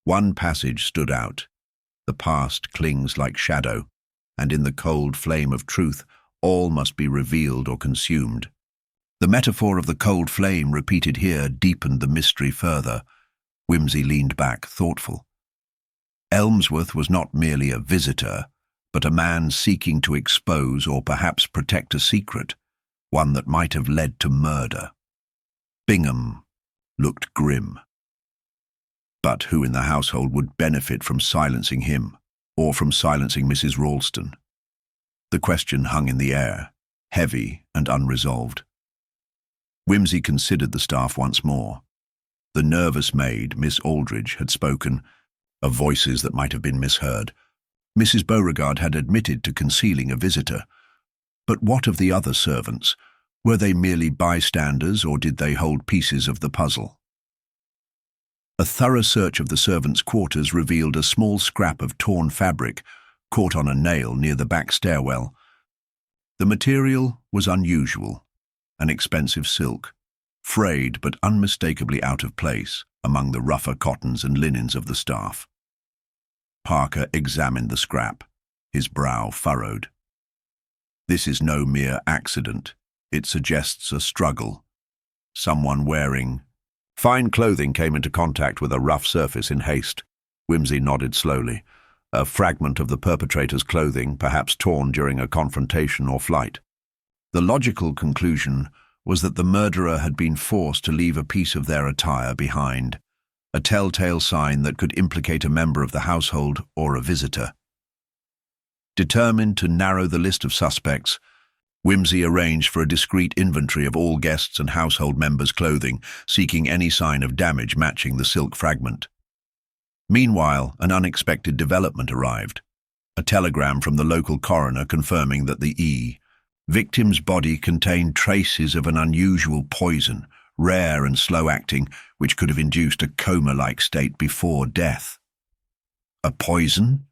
One passage stood out. The past clings like shadow, and in the cold flame of truth, all must be revealed or consumed. The metaphor of the cold flame repeated here deepened the mystery further. Whimsy leaned back, thoughtful. Elmsworth was not merely a visitor, but a man seeking to expose or perhaps protect a secret, one that might have led to murder. Bingham looked grim. But who in the household would benefit from silencing him, or from silencing Mrs. Ralston? The question hung in the air, heavy and unresolved. Whimsy considered the staff once more. The nervous maid, Miss Aldridge, had spoken, of voices that might have been misheard. Mrs. Beauregard had admitted to concealing a visitor. But what of the other servants? Were they merely bystanders, or did they hold pieces of the puzzle? A thorough search of the servants' quarters revealed a small scrap of torn fabric caught on a nail near the back stairwell. The material was unusual, an expensive silk, frayed but unmistakably out of place among the rougher cottons and linens of the staff. Parker examined the scrap, his brow furrowed. This is no mere accident. It suggests a struggle. Someone wearing fine clothing came into contact with a rough surface in haste. Whimsy nodded slowly. A fragment of the perpetrator's clothing, perhaps torn during a confrontation or flight. The logical conclusion was that the murderer had been forced to leave a piece of their attire behind, a telltale sign that could implicate a member of the household or a visitor. Determined to narrow the list of suspects, Whimsy arranged for a discreet inventory of all guests' and household members' clothing, seeking any sign of damage matching the silk fragment. Meanwhile, an unexpected development arrived. A telegram from the local coroner confirming that the victim's body contained traces of an unusual poison, rare and slow-acting, which could have induced a coma-like state before death. A poison?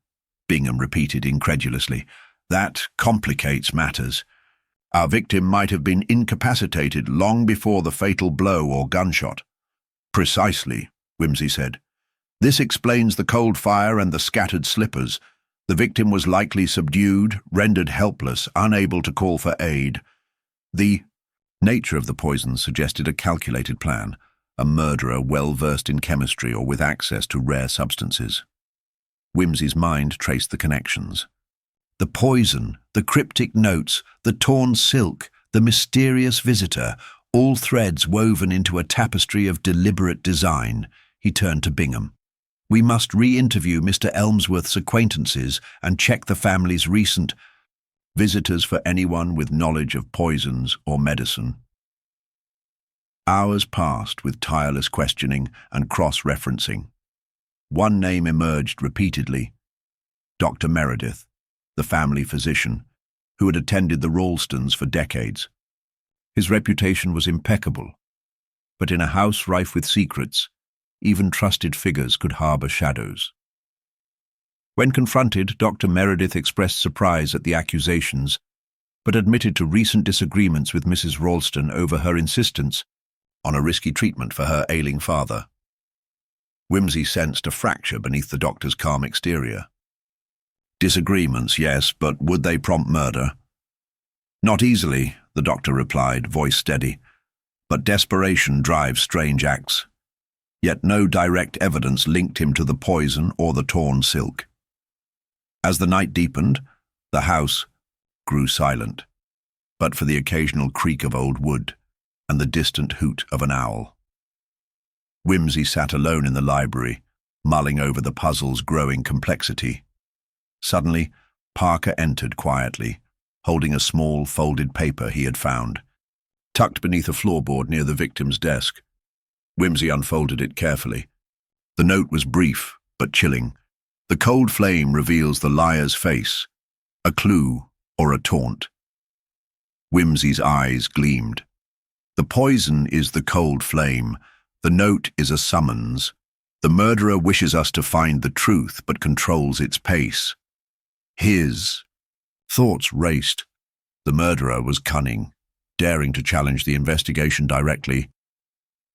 Bingham repeated incredulously. That complicates matters. Our victim might have been incapacitated long before the fatal blow or gunshot. Precisely, Whimsy said. This explains the cold fire and the scattered slippers. The victim was likely subdued, rendered helpless, unable to call for aid. The nature of the poison suggested a calculated plan, a murderer well versed in chemistry or with access to rare substances. Whimsy's mind traced the connections. The poison, the cryptic notes, the torn silk, the mysterious visitor, all threads woven into a tapestry of deliberate design. He turned to Bingham. We must re-interview Mr. Elmsworth's acquaintances and check the family's recent visitors for anyone with knowledge of poisons or medicine. Hours passed with tireless questioning and cross-referencing. One name emerged repeatedly: Dr. Meredith, the family physician, who had attended the Ralstons for decades. His reputation was impeccable, but in a house rife with secrets, even trusted figures could harbor shadows. When confronted, Dr. Meredith expressed surprise at the accusations, but admitted to recent disagreements with Mrs. Ralston over her insistence on a risky treatment for her ailing father. Wimsey sensed a fracture beneath the doctor's calm exterior. Disagreements, yes, but would they prompt murder? Not easily, the doctor replied, voice steady, but desperation drives strange acts. Yet no direct evidence linked him to the poison or the torn silk. As the night deepened, the house grew silent, but for the occasional creak of old wood and the distant hoot of an owl. Wimsey sat alone in the library, mulling over the puzzle's growing complexity. Suddenly, Parker entered quietly, holding a small, folded paper he had found, tucked beneath a floorboard near the victim's desk. Wimsey unfolded it carefully. The note was brief, but chilling. The cold flame reveals the liar's face, a clue or a taunt. Wimsey's eyes gleamed. The poison is the cold flame. The note is a summons. The murderer wishes us to find the truth, but controls its pace. His thoughts raced. The murderer was cunning, daring to challenge the investigation directly.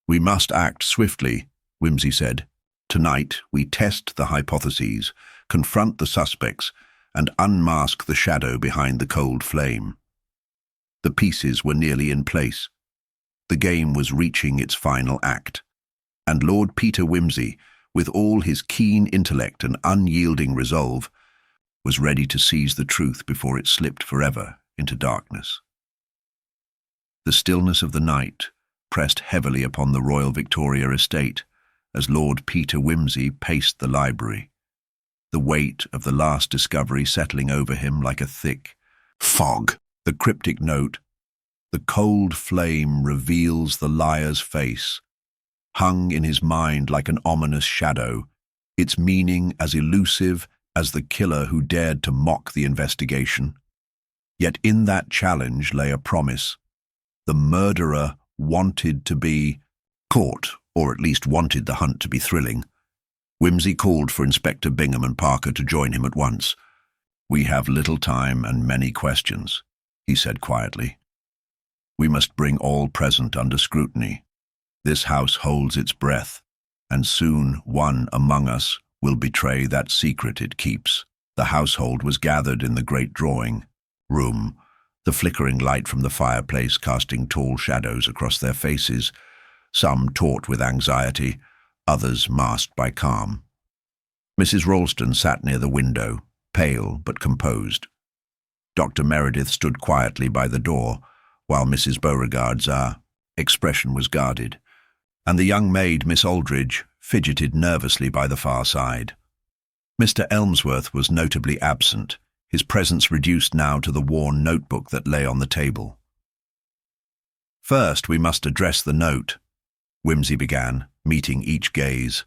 We must act swiftly, Wimsey said. Tonight, we test the hypotheses, confront the suspects, and unmask the shadow behind the cold flame. The pieces were nearly in place. The game was reaching its final act, and Lord Peter Wimsey, with all his keen intellect and unyielding resolve, was ready to seize the truth before it slipped forever into darkness. The stillness of the night pressed heavily upon the Royal Victoria estate as Lord Peter Wimsey paced the library, the weight of the last discovery settling over him like a thick fog. The cryptic note, "The cold flame reveals the liar's face," hung in his mind like an ominous shadow, its meaning as elusive as the killer who dared to mock the investigation. Yet in that challenge lay a promise. The murderer wanted to be caught, or at least wanted the hunt to be thrilling. Wimsey called for Inspector Bingham and Parker to join him at once. "We have little time and many questions," he said quietly. "We must bring all present under scrutiny. This house holds its breath, and soon one among us will betray that secret it keeps." The household was gathered in the great drawing room, the flickering light from the fireplace casting tall shadows across their faces, some taut with anxiety, others masked by calm. Mrs. Ralston sat near the window, pale but composed. Dr. Meredith stood quietly by the door, while Mrs. Beauregard's expression was guarded, and the young maid, Miss Aldridge, fidgeted nervously by the far side. Mr. Elmsworth was notably absent, his presence reduced now to the worn notebook that lay on the table. "First, we must address the note," Wimsey began, meeting each gaze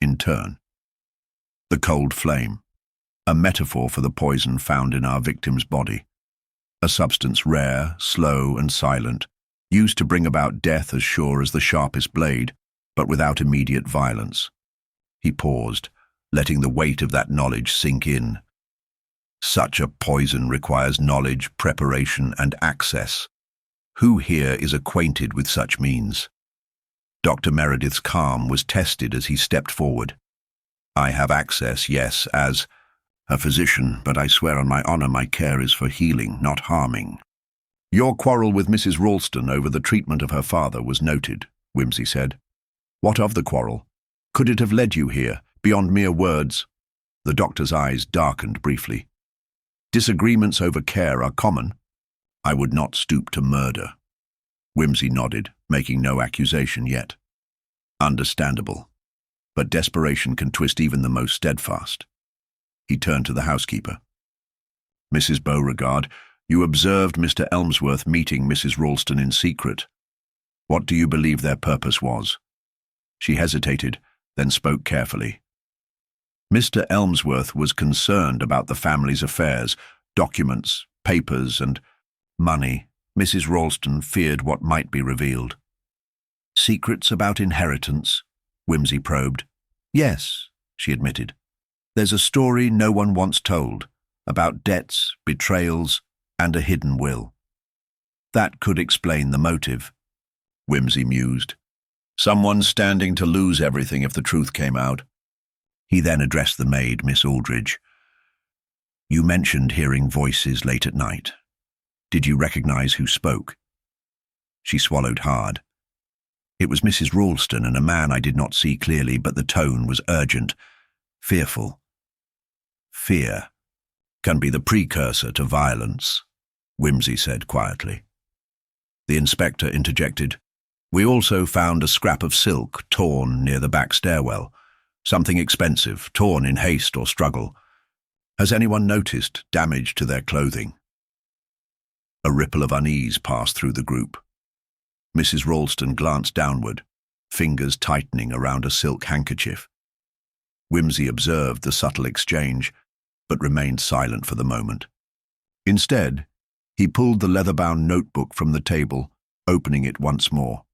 in turn. "The cold flame, a metaphor for the poison found in our victim's body. A substance rare, slow, and silent, used to bring about death as sure as the sharpest blade, but without immediate violence." He paused, letting the weight of that knowledge sink in. Such a poison requires knowledge, preparation, and access. Who here is acquainted with such means? Dr. Meredith's calm was tested as he stepped forward. "I have access, yes, as a physician, but I swear on my honor my care is for healing, not harming." "Your quarrel with Mrs. Ralston over the treatment of her father was noted," Wimsey said. "What of the quarrel? Could it have led you here, beyond mere words?" The doctor's eyes darkened briefly. "Disagreements over care are common." "I would not stoop to murder." Wimsey nodded, making no accusation yet. "Understandable. But desperation can twist even the most steadfast." He turned to the housekeeper. "Mrs. Beauregard, you observed Mr. Elmsworth meeting Mrs. Ralston in secret." What do you believe their purpose was? She hesitated, then spoke carefully. Mr. Elmsworth was concerned about the family's affairs, documents, papers, and money. Mrs. Ralston feared what might be revealed. Secrets about inheritance? Whimsy probed. Yes, she admitted. There's a story no one wants told, about debts, betrayals, and a hidden will. That could explain the motive, Whimsy mused. Someone standing to lose everything if the truth came out. He then addressed the maid, Miss Aldridge. You mentioned hearing voices late at night. Did you recognize who spoke? She swallowed hard. It was Mrs. Ralston and a man I did not see clearly, but the tone was urgent, fearful. Fear can be the precursor to violence, Whimsy said quietly. The inspector interjected. We also found a scrap of silk torn near the back stairwell. Something expensive, torn in haste or struggle. Has anyone noticed damage to their clothing? A ripple of unease passed through the group. Mrs. Ralston glanced downward, fingers tightening around a silk handkerchief. Whimsy observed the subtle exchange, but remained silent for the moment. Instead, he pulled the leather-bound notebook from the table, opening it once more.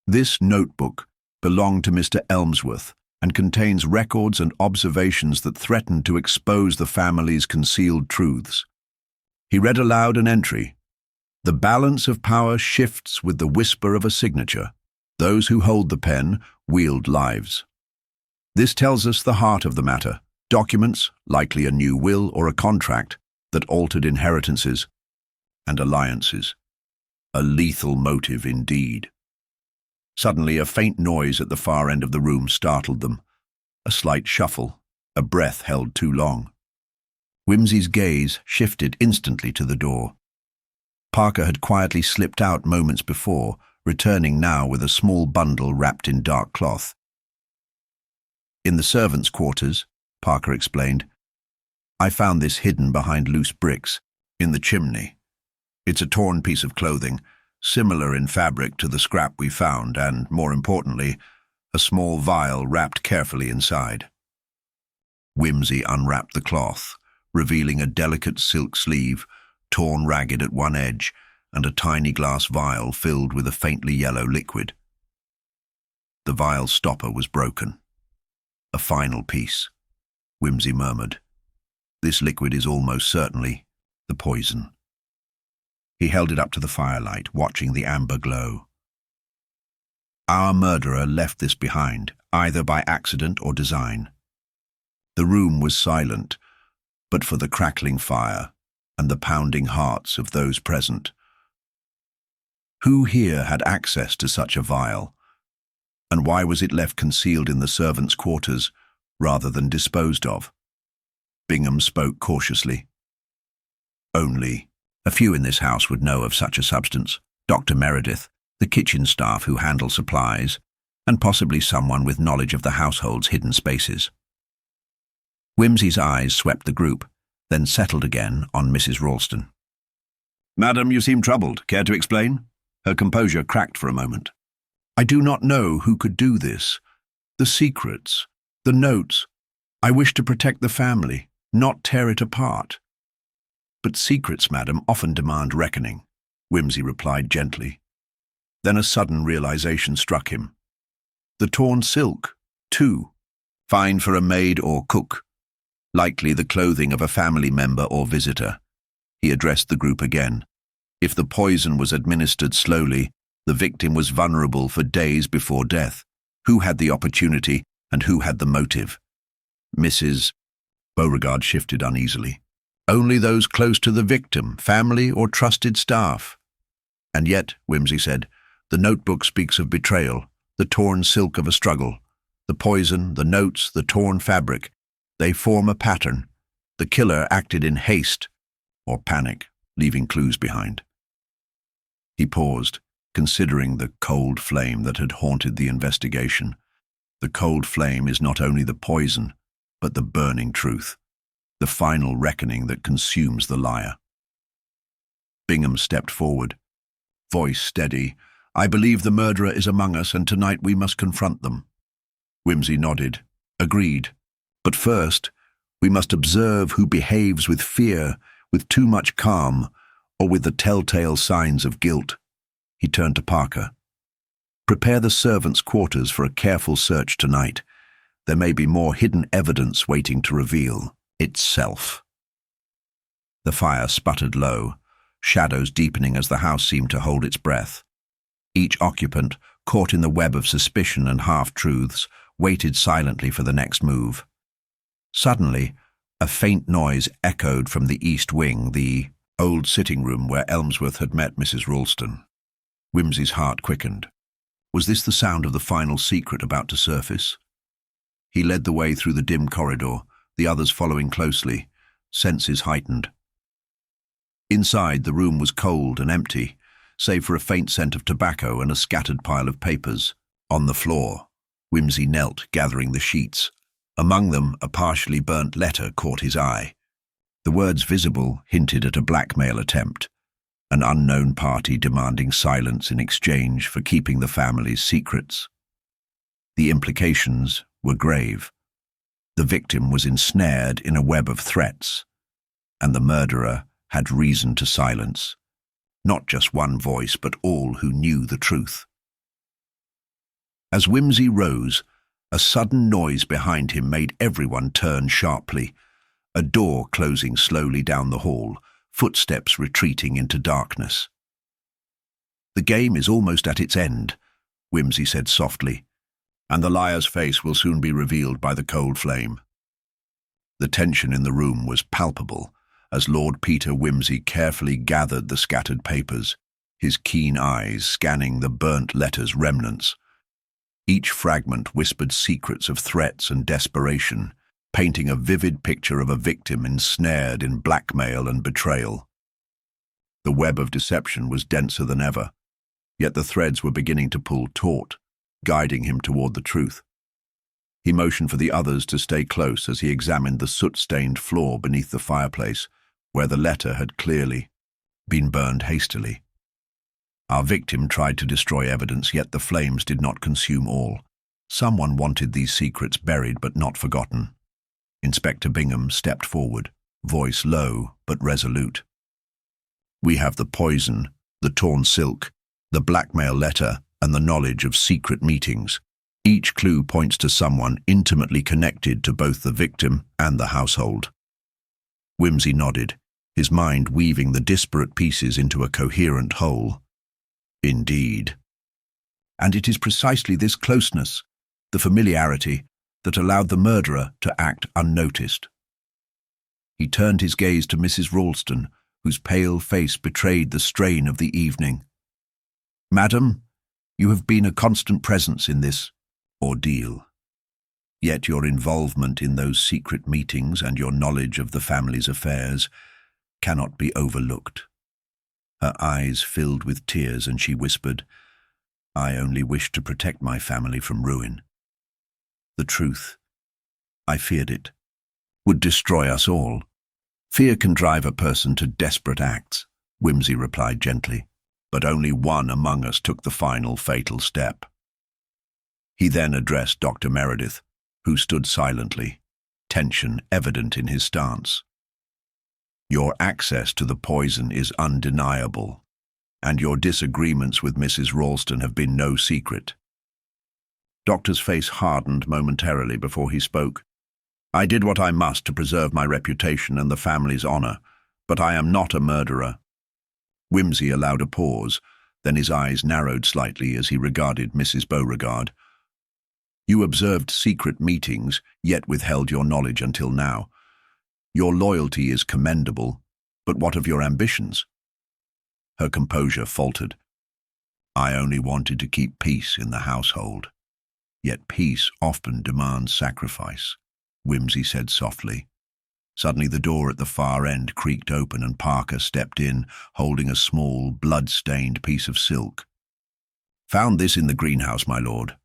This notebook belonged to Mr. Elmsworth and contains records and observations that threatened to expose the family's concealed truths. He read aloud an entry. The balance of power shifts with the whisper of a signature. Those who hold the pen wield lives. This tells us the heart of the matter. Documents, likely a new will or a contract, that altered inheritances and alliances. A lethal motive indeed. Suddenly, a faint noise at the far end of the room startled them. A slight shuffle, a breath held too long. Whimsy's gaze shifted instantly to the door. Parker had quietly slipped out moments before, returning now with a small bundle wrapped in dark cloth. In the servants' quarters, Parker explained, I found this hidden behind loose bricks, in the chimney. It's a torn piece of clothing, similar in fabric to the scrap we found, and, more importantly, a small vial wrapped carefully inside. Whimsy unwrapped the cloth, revealing a delicate silk sleeve, torn ragged at one edge, and a tiny glass vial filled with a faintly yellow liquid. The vial's stopper was broken. A final piece, Whimsy murmured. This liquid is almost certainly the poison. He held it up to the firelight, watching the amber glow. Our murderer left this behind, either by accident or design. The room was silent, but for the crackling fire and the pounding hearts of those present. Who here had access to such a vial? And why was it left concealed in the servants' quarters rather than disposed of? Bingham spoke cautiously. Only a few in this house would know of such a substance. Dr. Meredith, the kitchen staff who handle supplies, and possibly someone with knowledge of the household's hidden spaces. Whimsy's eyes swept the group, then settled again on Mrs. Ralston. Madam, you seem troubled. Care to explain? Her composure cracked for a moment. I do not know who could do this. The secrets, the notes. I wish to protect the family, not tear it apart. But secrets, madam, often demand reckoning, Whimsy replied gently. Then a sudden realization struck him. The torn silk, too. Fine for a maid or cook. Likely the clothing of a family member or visitor. He addressed the group again. If the poison was administered slowly, the victim was vulnerable for days before death. Who had the opportunity and who had the motive? Mrs. Beauregard shifted uneasily. Only those close to the victim, family or trusted staff. And yet, Whimsy said, the notebook speaks of betrayal, the torn silk of a struggle, the poison, the notes, the torn fabric. They form a pattern. The killer acted in haste or panic, leaving clues behind. He paused, considering the cold flame that had haunted the investigation. The cold flame is not only the poison, but the burning truth, the final reckoning that consumes the liar. Bingham stepped forward, voice steady. I believe the murderer is among us, and tonight we must confront them. Whimsy nodded. Agreed. But first, we must observe who behaves with fear, with too much calm, or with the telltale signs of guilt. He turned to Parker. Prepare the servants' quarters for a careful search tonight. There may be more hidden evidence waiting to reveal itself. The fire sputtered low, shadows deepening as the house seemed to hold its breath. Each occupant, caught in the web of suspicion and half-truths, waited silently for the next move. Suddenly, a faint noise echoed from the east wing, the old sitting room where Elmsworth had met Mrs. Ralston. Whimsy's heart quickened. Was this the sound of the final secret about to surface? He led the way through the dim corridor, the others following closely, senses heightened. Inside, the room was cold and empty, save for a faint scent of tobacco and a scattered pile of papers. On the floor, Whimsy knelt, gathering the sheets. Among them, a partially burnt letter caught his eye. The words visible hinted at a blackmail attempt, an unknown party demanding silence in exchange for keeping the family's secrets. The implications were grave. The victim was ensnared in a web of threats, and the murderer had reason to silence, not just one voice, but all who knew the truth. As Whimsy rose, a sudden noise behind him made everyone turn sharply. A door closing slowly down the hall, footsteps retreating into darkness. The game is almost at its end, Whimsy said softly, and the liar's face will soon be revealed by the cold flame. The tension in the room was palpable as Lord Peter Whimsy carefully gathered the scattered papers, his keen eyes scanning the burnt letters' remnants. Each fragment whispered secrets of threats and desperation, painting a vivid picture of a victim ensnared in blackmail and betrayal. The web of deception was denser than ever, yet the threads were beginning to pull taut, guiding him toward the truth. He motioned for the others to stay close as he examined the soot-stained floor beneath the fireplace, where the letter had clearly been burned hastily. Our victim tried to destroy evidence, yet the flames did not consume all. Someone wanted these secrets buried but not forgotten. Inspector Bingham stepped forward, voice low but resolute. We have the poison, the torn silk, the blackmail letter, and the knowledge of secret meetings. Each clue points to someone intimately connected to both the victim and the household. Whimsy nodded, his mind weaving the disparate pieces into a coherent whole. Indeed. And it is precisely this closeness, the familiarity, that allowed the murderer to act unnoticed. He turned his gaze to Mrs. Ralston, whose pale face betrayed the strain of the evening. Madam, you have been a constant presence in this ordeal. Yet your involvement in those secret meetings and your knowledge of the family's affairs cannot be overlooked. Her eyes filled with tears, and she whispered, I only wish to protect my family from ruin. The truth, I feared it, would destroy us all. Fear can drive a person to desperate acts, Whimsy replied gently, but only one among us took the final fatal step. He then addressed Dr. Meredith, who stood silently, tension evident in his stance. Your access to the poison is undeniable, and your disagreements with Mrs. Ralston have been no secret. Doctor's face hardened momentarily before he spoke. I did what I must to preserve my reputation and the family's honor, but I am not a murderer. Whimsy allowed a pause, then his eyes narrowed slightly as he regarded Mrs. Beauregard. You observed secret meetings, yet withheld your knowledge until now. Your loyalty is commendable, but what of your ambitions? Her composure faltered. I only wanted to keep peace in the household. Yet peace often demands sacrifice, Whimsy said softly. Suddenly the door at the far end creaked open and Parker stepped in, holding a small, blood-stained piece of silk. Found this in the greenhouse, my lord,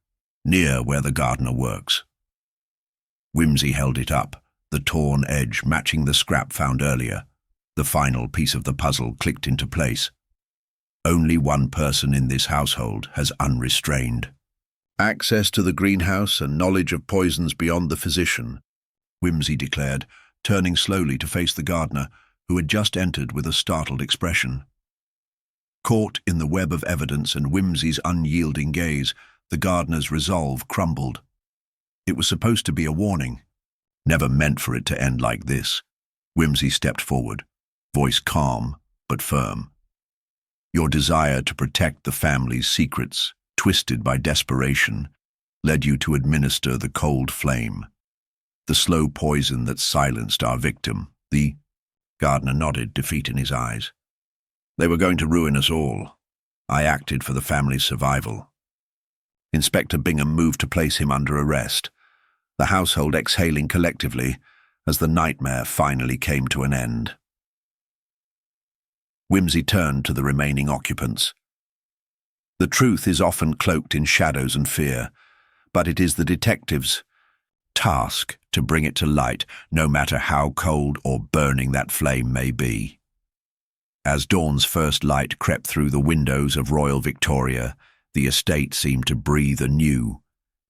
near where the gardener works. Whimsy held it up, the torn edge matching the scrap found earlier. The final piece of the puzzle clicked into place. Only one person in this household has unrestrained access to the greenhouse and knowledge of poisons beyond the physician, Whimsy declared, turning slowly to face the gardener, who had just entered with a startled expression. Caught in the web of evidence and Whimsy's unyielding gaze, the gardener's resolve crumbled. It was supposed to be a warning, never meant for it to end like this. Whimsy stepped forward, voice calm but firm. Your desire to protect the family's secrets, twisted by desperation, led you to administer the cold flame, the slow poison that silenced our victim. The gardener nodded, defeat in his eyes. They were going to ruin us all. I acted for the family's survival. Inspector Bingham moved to place him under arrest, the household exhaling collectively as the nightmare finally came to an end. Whimsy turned to the remaining occupants. The truth is often cloaked in shadows and fear, but it is the detective's task to bring it to light, no matter how cold or burning that flame may be. As dawn's first light crept through the windows of Royal Victoria, the estate seemed to breathe anew,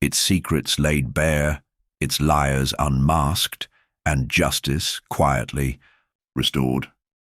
its secrets laid bare, its liars unmasked, and justice quietly restored.